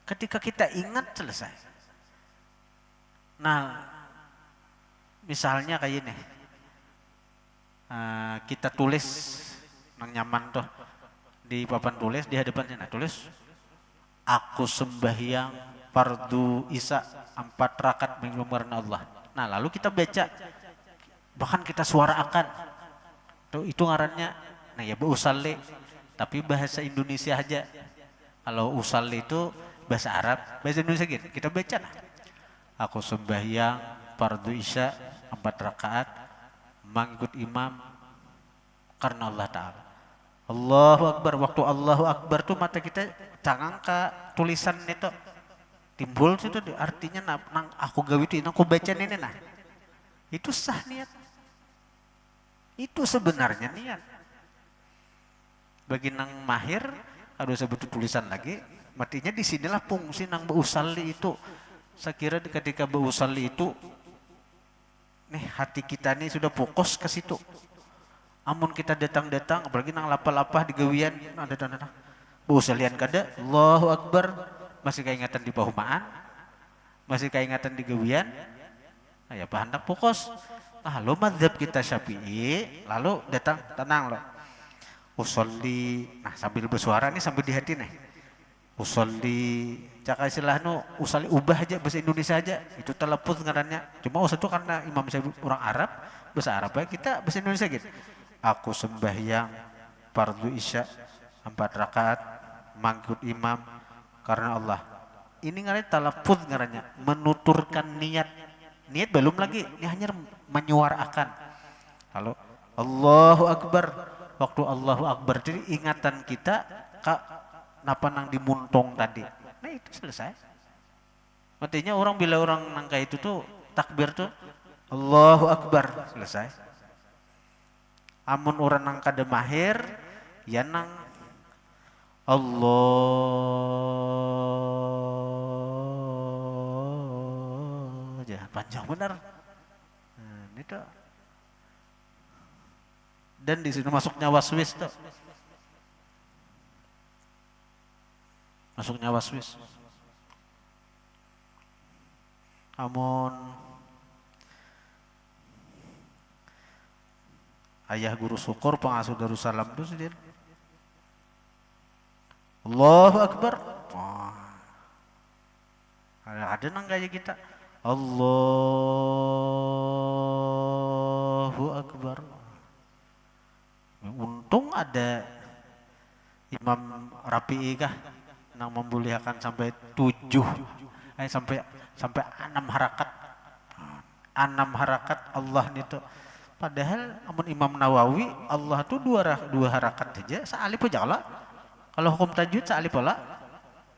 ketika kita ingat selesai. Nah, misalnya kayak ini, kita tulis nang nyaman tuh di papan tulis di hadapan sana, tulis aku sembahyang fardu isya 4 rakaat mengirim karena Allah. Nah, lalu kita baca, bahkan kita suarakan. Tuh, itu ngarannya, nah ya usalli, tapi bahasa Indonesia aja. Kalau usalli itu bahasa Arab, bahasa Indonesia gitu. Kita baca lah. Aku sembahyang fardu isya 4 rakaat mengikut imam karena Allah Ta'ala. Allahu Akbar. Waktu Allahu Akbar tuh mata kita jangan ke tulisan itu timbul situ artinya nang aku gawe itu aku baca ini nah. Itu sah niat. Itu sebenarnya niat. Bagi nang mahir harus sebut tulisan lagi. Matinya di sinilah fungsi nang bausalli itu. Saya kira ketika bausalli itu nih hati kita nih sudah fokus ke situ. Amun kita datang-datang, apalagi nang lapah-lapah di gawian, ada bausallian kada, Allahu Akbar, masih keingatan di pahumaan, masih keingatan di gawian, ya pak hendak fokus. Lalu mazhab kita Syafi'i, lalu datang tenang loh, usolli, nah sambil bersuara nih sambil di hati nih, usolli, cakap istilah usolli ubah aja bahasa Indonesia aja, itu telepon ngarannya, cuma usah itu karena Imam Syafi'i orang Arab, bahasa Arab ya kita bahasa Indonesia gitu. Aku sembahyang fardu isya 4 rakaat mengikut imam karena Allah. Ini ngarannya talafuz ngarannya, menuturkan niat. Niat belum lagi, ini hanya menyuarakan. Lalu Allahu Akbar. Waktu Allahu Akbar jadi ingatan kita napa nang dimuntong tadi. Nah itu selesai. Artinya orang bila orang nangka itu tuh takbir tuh Allahu Akbar selesai. Amun orang nang kada mahir ya nang Allah aja panjang benar. Nah, itu. Dan di sini masuknya waswis tuh. Masuknya waswis. Amun ayah guru syukur pengasuh Darussalam itu sih Allahu Akbar. Wah. Ada nang kayak kita. Allahu Akbar. Untung ada Imam Rapi'i kah nang membuliakan sampai 7 sampai 6 harakat. 6 harakat Allah itu. Padahal amun Imam Nawawi Allah tuh dua harakat saja sa'alif aja lah. Kalau hukum tajwid sa'alif lah.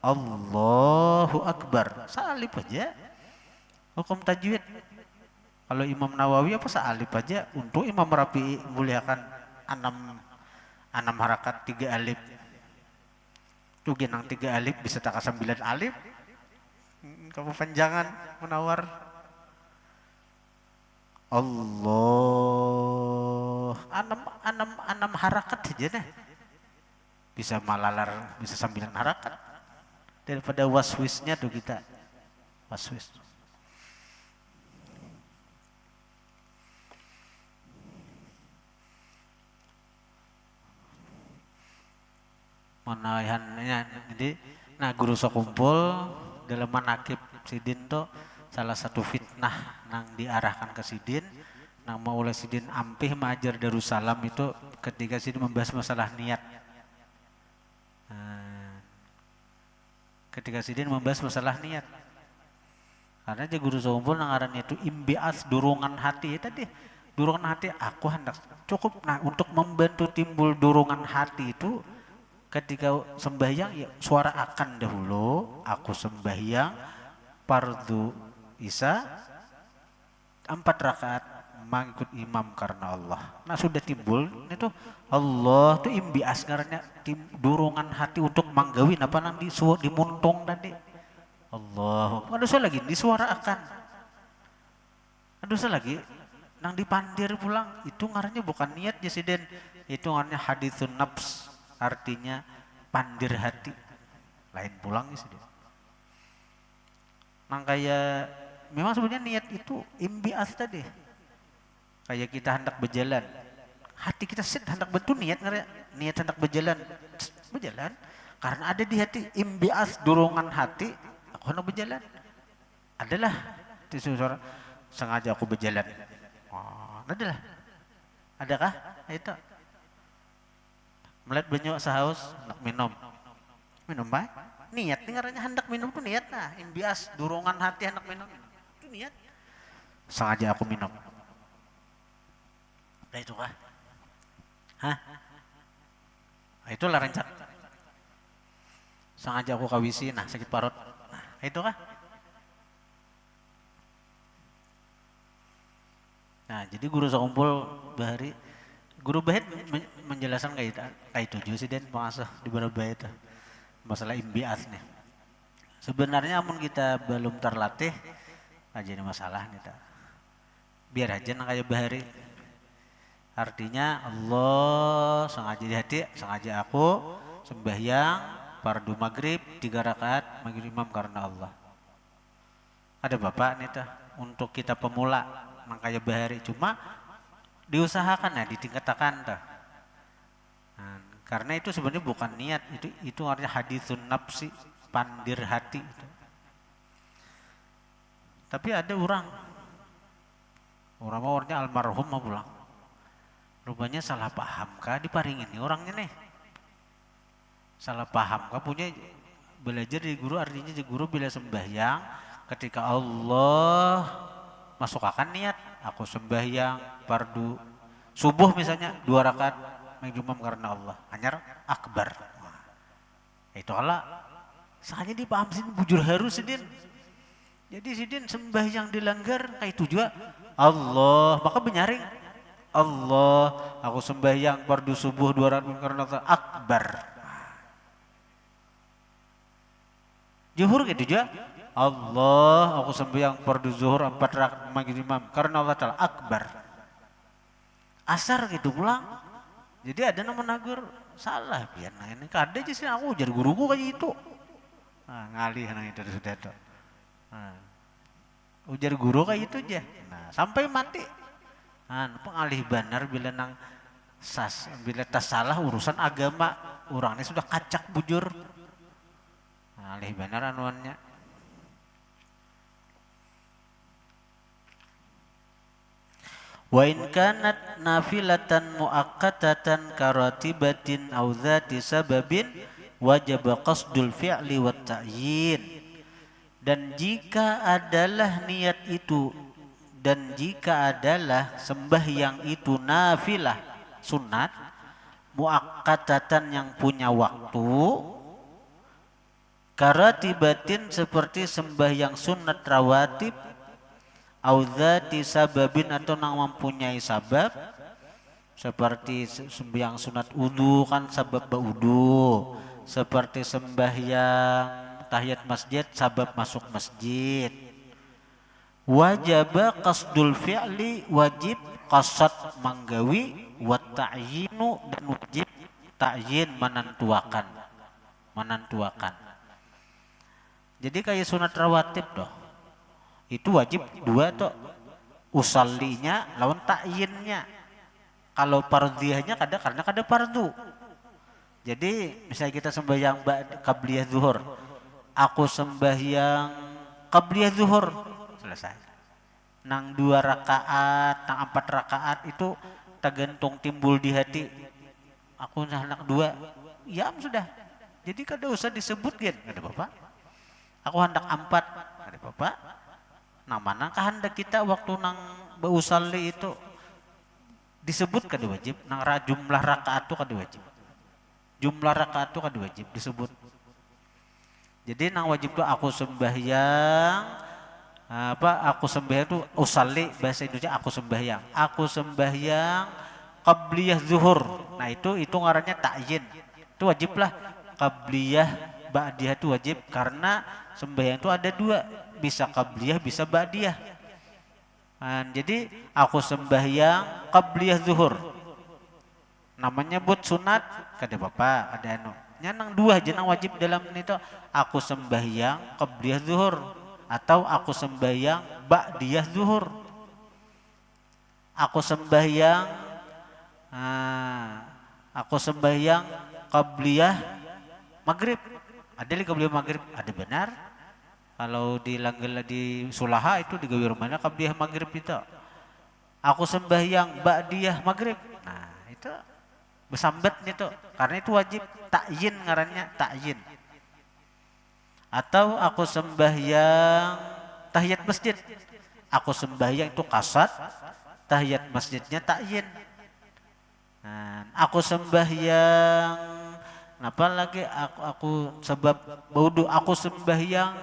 Allahu Akbar sa'alif aja. Hukum tajwid. Kalau Imam Nawawi apa sa'alif aja. Untuk Imam Rafi'i muliakan 6 harakat 3 alif. Tuh genang 3 alif bisa tak 9 alif. Kamu panjangan menawar. Allah 6 harakat aja deh. Bisa malalar, bisa 9 harakat. Daripada waswisnya tuh kita. Waswis. Menahannya jadi nah guru sakumpul dalam manakib sidin tuh salah satu fitnah nang diarahkan ke sidin nang mau oleh sidin ampih mengajar Darussalam itu ketika sidin membahas masalah niat. Ketika sidin membahas masalah niat karena dia guru sakumpul nang ngarannya itu imbias dorongan hati tadi dorongan hati aku hendak cukup nah untuk membantu timbul dorongan hati itu ketika sembahyang ya suara akan dahulu aku sembahyang fardu isya 4 rakaat mengikut imam karena Allah. Nah sudah timbul itu Allah tuh imbias karena dorongan hati untuk manggawin apa nang di muntung tadi. Allah. Ada soal lagi disuarakan. Ada soal lagi nang dipandir pulang itu ngarannya bukan niat jasiden itu ngarannya haditsun nafs. Artinya pandir hati lain pulang sih dia. Nang kayak memang sebenarnya niat itu imbias tadi. Kayak kita hendak berjalan, hati kita hendak bentuk niat hendak berjalan, karena ada di hati imbias dorongan hati aku hendak berjalan. Adalah di suara sengaja aku berjalan. Oh, adalah. Adakah itu? Melihat banyak sahaus hendak minum baik niat dengarnya hendak minum tuh niat nah imbias dorongan hati hendak minum itu niat sengaja aku minum nah itu kah nah, itu lah rencana sengaja aku kawisi nah sakit parut nah itu kah nah jadi guru sakumpul bahari Guru Bahit menjelaskan kayak itu sih dan pengasuh di Barabaya itu masalah imbias nih. Sebenarnya amun kita belum terlatih aja ini masalah nih tak. Biar aja nang kayak bahari. Artinya Allah sengaja di hati, sengaja aku sembahyang fardu maghrib 3 rakaat maghrib imam karena Allah. Ada bapak nih tak untuk kita pemula nang kayak bahari cuma diusahakan ya ditingkatkan dah. Nah, karena itu sebenarnya bukan niat itu artinya haditsun nafsi pandir hati itu. Tapi ada orangnya almarhum mau pulang rupanya salah paham kah diparingin nih orangnya nih salah paham kah punya belajar di guru artinya di guru bila sembahyang ketika Allah masuk akan niat aku sembahyang fardu subuh misalnya 2 rakaat imam karena Allah hanyar akbar itu Allah sengaja dipaham sini bujur harus sedin Jadi sidin sembahyang dilanggar kayak itu juga Allah, maka benyaring Allah, aku sembahyang fardu subuh 2 rakaat karena akbar. Zuhur gitu juga Allah, aku sembahyang fardu zuhur 4 rakaat maghrib imam karena Allah Ta'ala akbar. Asar gitu pulang. Jadi ada nama nagur salah biar nah ini kada aja sih aku ujar guruku kayak itu. Nah, ngalih nang itu sudah itu. Nah, ujar guru kayak itu aja. Nah, sampai mati. Nah, pengalih benar bila nang bila tas salah urusan agama orangnya sudah kacak bujur. Nah, alih benar anuannya. Wa in kanat nafilatan muakkatatan karatibatin aw dzati sababin wajib qasdul fi'li wat ta'yin. Dan jika adalah niat itu dan jika adalah sembahyang itu nafilah sunat muakkatatan yang punya waktu karatibatin seperti sembahyang sunat rawatib audzati sababin atau yang mempunyai sabab seperti sembahyang sunat wudu kan sabab baudu, seperti sembahyang tahiyat masjid sabab masuk masjid. Wajib qasdul fi'li wajib qasad manggawi wa ta'yinu dan wajib ta'yin menentuakan. Jadi kayak sunat rawatib doh. Itu wajib 2 toh. Usallinya lawan ta'yinnya. Kalau fardhiyahnya karena kada fardu. Jadi misalnya kita sembahyang qabliyah zuhur. Aku sembahyang qabliyah zuhur selesai. Nang 2 rakaat, nang 4 rakaat itu tergantung timbul di hati. Aku hendak 2, ya sudah. Jadi kada usah disebutkan, kada apa-apa. Aku hendak 4, kada apa-apa. Nah mana kehendak kita waktu nang bausalli itu disebut kada wajib, nang jumlah rakaat itu kada wajib. Jumlah rakaat itu kada wajib disebut. Jadi nang wajib itu aku sembahyang aku sembahyang itu usalli bahasa Indonesia aku sembahyang. Aku sembahyang qabliyah zuhur. Nah itu ngarannya ta'yin. Itu wajiblah qabliyah ba'diyah itu wajib karena sembahyang itu ada 2, bisa qabliyah bisa ba'diyah. Nah, jadi aku sembahyang qabliyah zuhur. Namanya buat sunat kada apa ada anu. Nang 2 aja nang wajib dalam itu aku sembahyang qabliyah zuhur atau aku sembahyang ba'diyah zuhur. Aku sembahyang qabliyah maghrib. Ada li qabliyah maghrib, ada benar. Kalau di langgel di sulaha itu di gawe rumahnya qabliyah maghrib itu. Aku sembahyang ba'diyah maghrib. Nah, itu besambat itu karena itu wajib ta'yin ngarannya ta'yin. Atau aku sembahyang tahiyat masjid. Aku sembahyang itu qasad, tahiyat masjidnya ta'yin. Nah, aku sembahyang apa lagi aku sebab wudu, aku sembahyang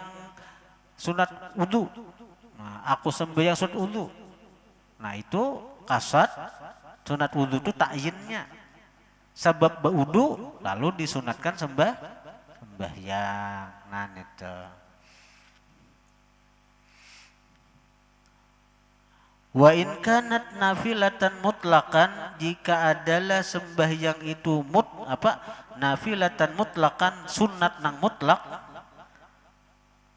sunat wudu. Nah, aku sembahyang sunat wudu. Nah, itu qasad sunat wudu itu ta'yinnya. Sebab wudu lalu disunatkan sembahyang. Nah itu. Wa in kanat nafilatan mutlaqan jika adalah sembahyang itu nafilatan mutlaqan sunat nang mutlak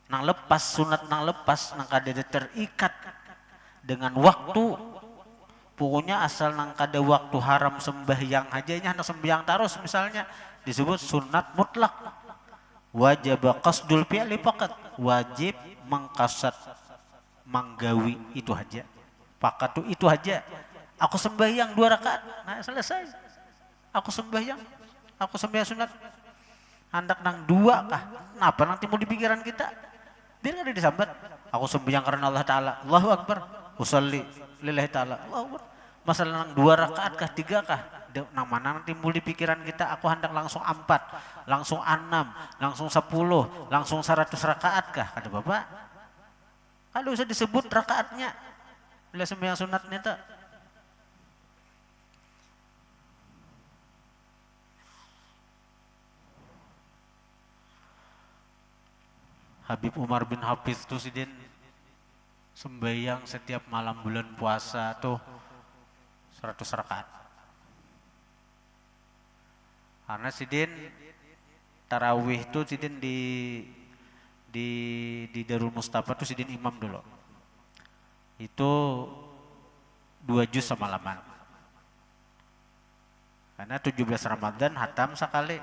nang lepas sunat nang lepas nang kada terikat dengan waktu. Pokoknya asal nang kada waktu haram sembahyang aja nya hendak sembahyang terus misalnya disebut sunat mutlak. Wajib qasdul fi'li faqat, wajib mengkasat manggawi itu aja. Fakat itu aja. Aku sembahyang 2 rakaat, nah selesai. Aku sembahyang sunat. Hendak nang 2 kah? Napa nang timbul di pikiran kita? Biar kada disambat. Aku sembahyang karena Allah Ta'ala. Allahu Akbar. Usalli lillahi ta'ala. Allahu Akbar. Masalah nang 2 rakaat kah 3 kah? Nang mana nanti timbul di pikiran kita aku hendak langsung 4, langsung 6, langsung 10, langsung 100 rakaat kah? Kada Bapak. Kalau usah disebut rakaatnya. Bila sembahyang sunatnya tak. Habib Umar bin Hafiz tuh sidin sembahyang setiap malam bulan puasa tuh 100 rakaat. Karena sidin tarawih tuh sidin di Darul Mustafa tuh sidin imam dulu. Itu 2 juz semalaman. Karena 17 Ramadan hatam sekali.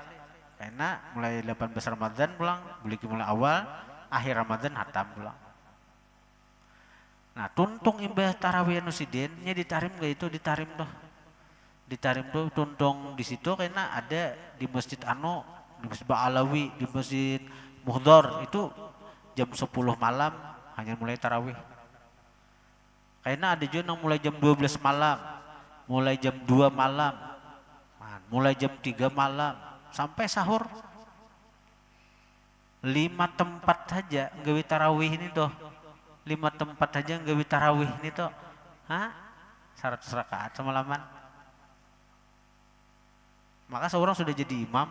Karena mulai 18 Ramadan pulang, beli mulai awal, akhir Ramadan hatam pulang. Nah, tuntung imbah tarawih nusidin, nya ditarim gak itu ditarim tuh. Ditarim tuh tuntung di situ karena ada di Masjid Ano, di Masjid Ba'alawi, di Masjid Muhdar itu jam 10 malam hanya mulai tarawih. Karena ada juga yang mulai jam 12 malam, mulai jam 2 malam, mulai jam 3 malam sampai sahur. 5 tempat saja nggawi tarawih ini tuh. 5 tempat saja nggawi tarawih ini tuh. 100 rakaat semalaman. Maka seorang sudah jadi imam.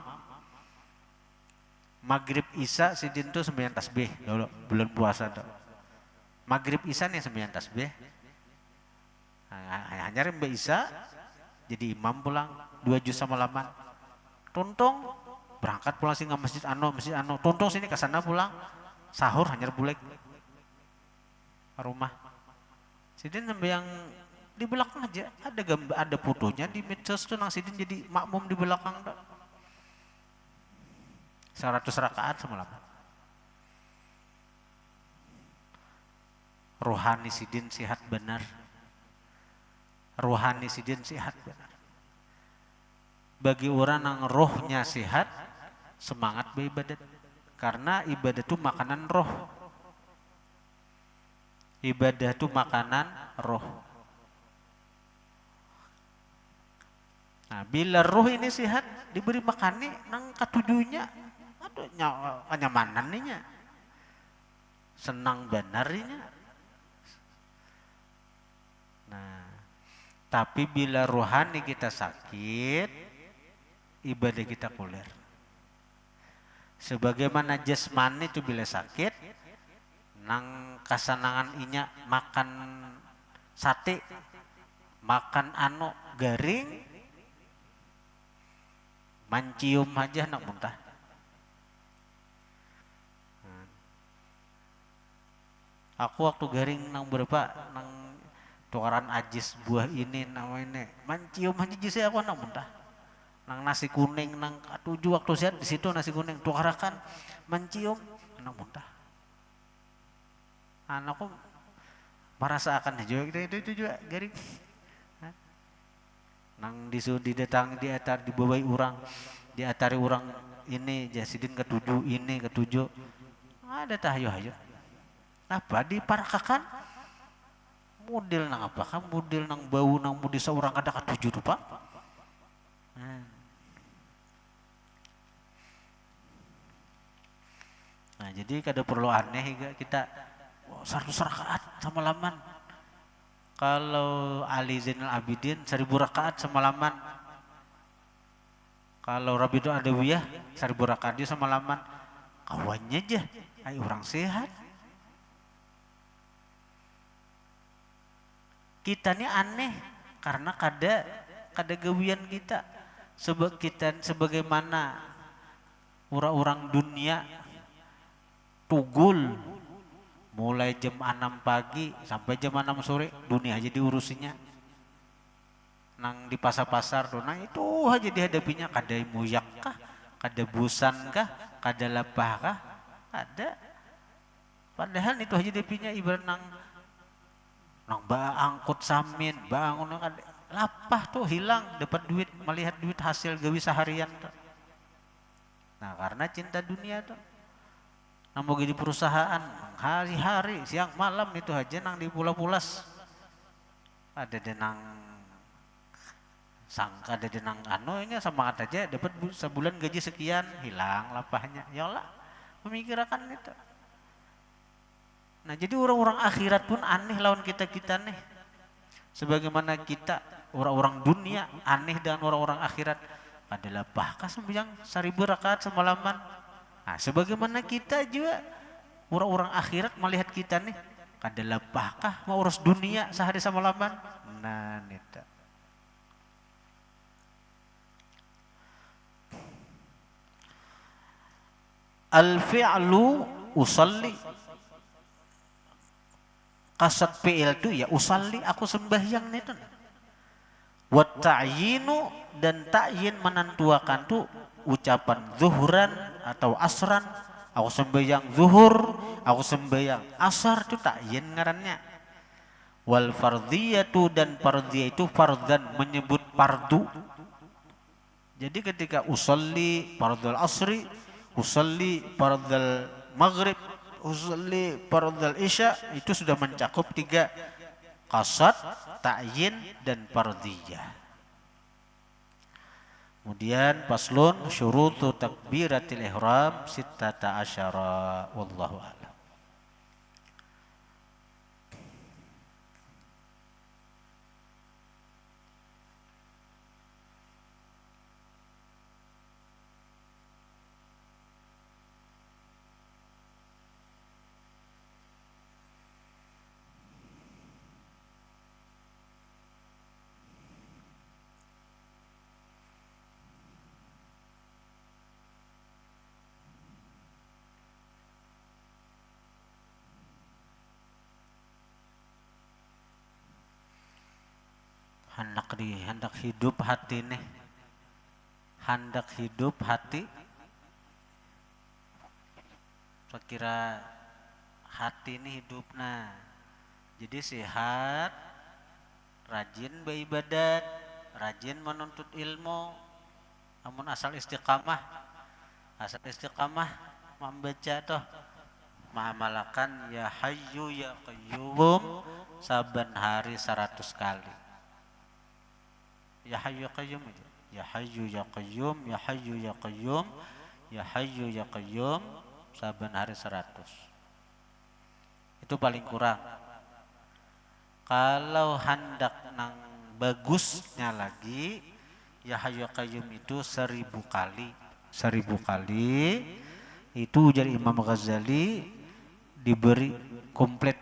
Maghrib Isya sidin tuh 9 tasbih dulu bulan puasa tuh. Maghrib Isya nih 9 tasbih. Hanya Mbak Isya jadi imam pulang 2 juz semalaman. Tuntung berangkat pulang sini ke Masjid Ano. Tuntung sini ke sana pulang sahur hanya bulek rumah. Sidin sampai yang di belakang aja ada gambar, ada fotonya di medsos tuh nang sidin jadi makmum di belakang tuh. 100 rakaat semalaman. Rohani sidin sehat benar. Rohani sidin sehat benar. Bagi orang yang rohnya sehat, semangat beribadat. Karena ibadah itu makanan roh. Ibadah itu makanan roh. Nah, bila roh ini sehat, diberi makan nih, nang ketujuhnya, aduh kenyamanan nih, senang benar nih. Nah, tapi bila rohani kita sakit, ibadah kita kulir. Sebagaimana jasmani itu bila sakit, nang kasanangan inya makan sate, makan garing, mancium aja nak muntah. Aku waktu garing nang berapa nang tukaran ajis buah ini namanya mancium aja saya aku nak muntah. Nang nasi kuning nang tujuh waktu sehat di situ nasi kuning tukarakan mencium nak muntah. Anakku merasakan juga itu juga garing. Nang didatang dibawai orang, diatari orang ini jasidin ketujuh ini ketujuh ada tahayu-hayu. Apa diparakakan? Model nang apa kan? Model nang bau nang mudi seorang kada ketujuh tuh pak. Nah jadi kada perlu aneh kita 100 rakaat semalaman. Kalau Ali Zainal Abidin 1000 rakaat semalaman. Kalau Rabidu Adawiyah 1000 rakaat dia semalaman. Kawannya aja, ay orang sehat. Kita ini aneh karena kada gawian kita. Sebagaimana orang-orang dunia tugul mulai jam 6 pagi sampai jam 6 sore dunia aja diurusinya. Nang di pasar-pasar tuh, nah itu aja dihadapinya kada muyak kah, kada busan kah, kada lapah kah, ada. Padahal itu aja dihadapinya ibarat nang angkut samin, bangun kada lapah tuh hilang dapat duit, melihat duit hasil gawi seharian tuh. Nah karena cinta dunia tuh. Nang mau di perusahaan hari-hari siang malam itu aja nang di pulas-pulas ada denang sangka ada denang ini semangat aja dapat sebulan gaji sekian hilang lapahnya ya Allah memikirkan itu Nah jadi orang-orang akhirat pun aneh lawan kita-kita nih. Sebagaimana kita orang-orang dunia aneh dengan orang-orang akhirat. Adalah bahkan sembahyang 1000 rakaat semalaman. Nah sebagaimana kita juga orang-orang akhirat melihat kita nih. Adalah bahkan mau urus dunia sehari semalaman. Nah nita. Al-fi'lu usalli. Kasat fi'il itu ya usalli aku sembahyang nih tuh. Wa ta'yinu dan ta'yin menentuakan tuh ucapan zuhuran atau asran. Aku sembahyang zuhur, aku sembahyang asar itu ta'yin ngarannya. Wal fardhiyatu dan fardhiyah itu fardan menyebut fardu. Jadi ketika usolli fardhul asri, usolli fardhul maghrib, usolli fardhul isya itu sudah mencakup 3 qasad, ta'yin dan fardhiyah. Kemudian faslun syurutu takbiratil ihram sittata asyara wallahu a'lam. Hendak hidup hati nih. Hendak hidup hati. Saya kira hati ini hidup nah. Jadi sehat, rajin beribadat, rajin menuntut ilmu. Namun asal istiqamah membaca toh mengamalkan ya hayyu ya qayyum saban hari 100 kali. Ya hayyu ya qayyum itu. Ya hayyu ya qayyum, ya hayyu ya qayyum, ya hayyu ya qayyum saban hari 100. Itu paling kurang. Kalau hendak nang bagusnya lagi ya hayyu ya qayyum itu 1000 kali. 1000 kali itu jadi Imam Ghazali diberi komplit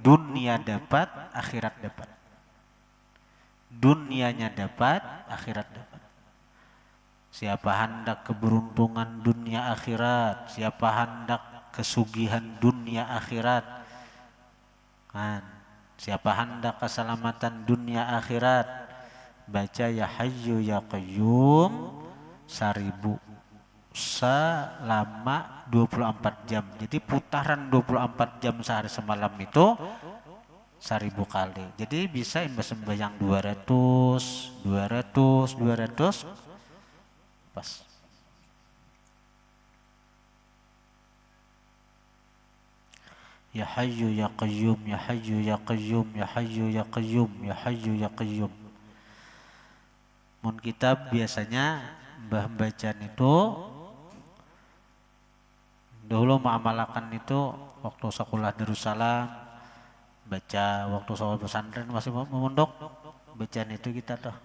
dunia dapat, akhirat dapat. Dunianya dapat, akhirat dapat. Siapa hendak keberuntungan dunia akhirat, siapa hendak kesugihan dunia akhirat, kan? Siapa hendak keselamatan dunia akhirat, baca ya hayyu ya qayyum 1000 selama 24 jam. Jadi putaran 24 jam sehari semalam itu 1000 kali. Jadi bisa sembahyang 200 pas. Ya hayyu ya qayyum, ya hayyu ya qayyum, ya hayyu ya qayyum, ya hayyu ya qayyum. Mun kitab biasanya mbah bacaan itu dahulu mengamalkan itu waktu sekolah Darussalam baca, waktu sekolah pesantren masih memondok bacaan itu kita tuh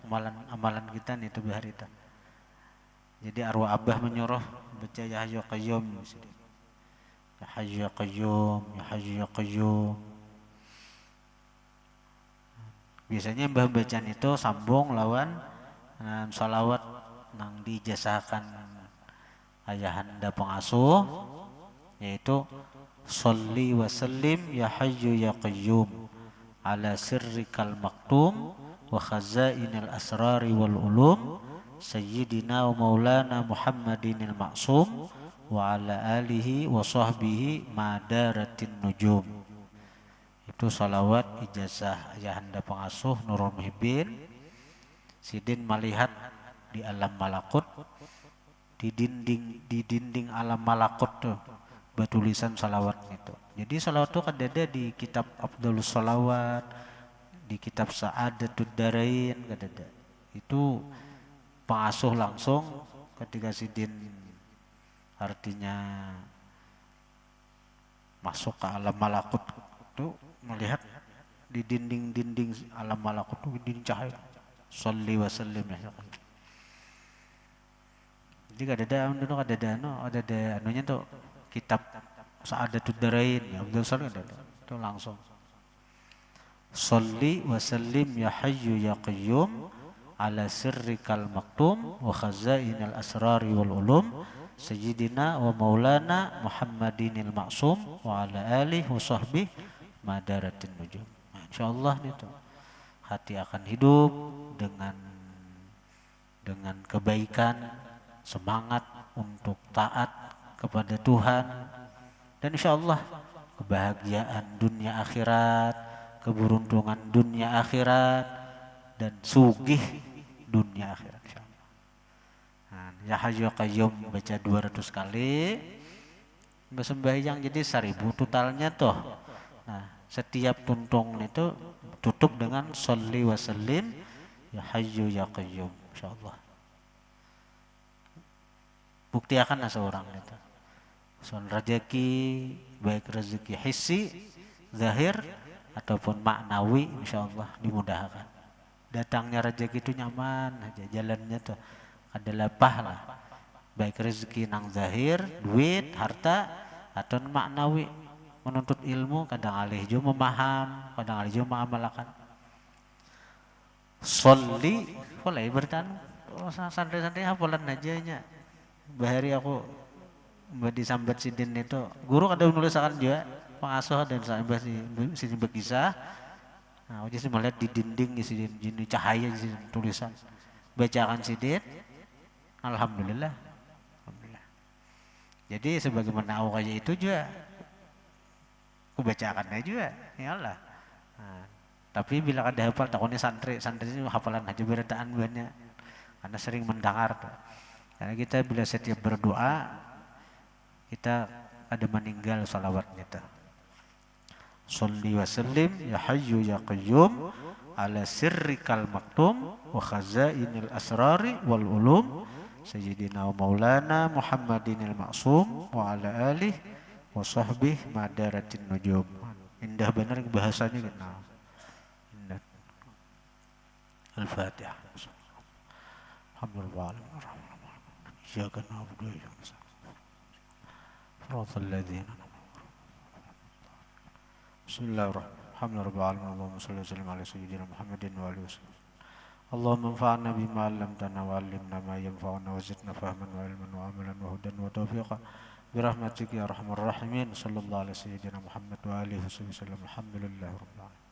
amalan kita nih itu biar itu. Jadi arwah abah menyuruh baca ya hayyu ya qayyum. Ya hayyu ya qayyum, ya hayyu ya qayyum. Biasanya mbah bacaan itu sambung lawan salawat nang dijasahkan ayahanda pengasuh yaitu sholli wa sallim ya hayyu ya qayyum ala sirrikal maktum wa khazainil asrari wal ulum sayyidina wa maulana Muhammadinil ma'sum wa ala alihi wa sahbihi madaratin nujum. Itu salawat ijazah ayahanda pengasuh Nurul Muhibbin. Sidin melihat di alam malakut, di dinding alam malakut tuh bertulisan salawat itu. Jadi salawat itu kan ada di kitab Afdhalus Salawat, di kitab Sa'adatud Darain kan ada. Itu pengasuh langsung ketika Sidin artinya masuk ke alam malakut itu melihat di dinding-dinding alam malakut itu dinding cahaya. Sholli wa sallim ya. Jadi ada anunya tuh kitab Sa'adatud Darain ya Abdul Salim itu langsung Sholli wa sallim ya hayyu ya qayyum ala sirrikal maktum wa khazainil asrari wal ulum sayyidina wa maulana Muhammadinil ma'sum wa ala alihi wa sahbihi madaratin nujum. Insyaallah itu hati akan hidup dengan kebaikan, semangat untuk taat kepada Tuhan, dan insyaallah kebahagiaan dunia akhirat, keberuntungan dunia akhirat, dan sugih dunia akhirat insyaallah. Nah, ya Hayyu Qayyum baca 200 kali, sembahyang jadi 1000 totalnya toh. Nah, setiap tuntung itu tutup dengan Sholli wa sallim ya Hayyu ya Qayyum insyaallah. Bukti akan seorang itu. Soal rezeki, baik rezeki hissi, zahir ataupun maknawi, insyaallah dimudahkan. Datangnya rezeki itu nyaman aja, jalannya tuh ada lapah lah. Baik rezeki nang zahir, duit, harta, atau maknawi. Menuntut ilmu kadang alih jo memaham, kadang alih jo mengamalkan. Sholli, boleh bertan, santai-santai hafalan aja nya. Bahari aku disambat sidin itu guru ada menuliskan juga pengasuh dan sambat sini berkisah. Nah, jadi melihat di dinding di sidin jini cahaya di sidin tulisan bacaan sidin. Alhamdulillah. Jadi sebagaimana awalnya itu juga kubacakannya juga ya Allah. Nah, tapi bila ada hafal takutnya santri itu hafalan aja berataan banyak karena sering mendengar tuh. Karena kita bila setiap berdoa kita ada meninggal salawatnya tuh. Sholli wa sallim ya hayyu ya qayyum ala sirrikal maktum wa khazainil asrari wal ulum sayyidina wa maulana Muhammadinil ma'sum wa ala alihi wa sahbihi madaratin nujum. Indah benar bahasanya gitu. Indah. Al-Fatihah. Alhamdulillah. إياك نعبد وإياك نستعين صراط الذين بسم الله الرحمن الرحيم الحمد لله رب العالمين اللهم صل وسلم على سيدنا محمد وآله وسلم اللهم انفعنا بما علمتنا وعلمنا ما ينفعنا وزدنا فهما وعلما وعملا وهدى وتوفيقا برحمتك يا أرحم الراحمين صلى الله على سيدنا محمد وآله وصحبه وسلم الحمد لله رب العالمين.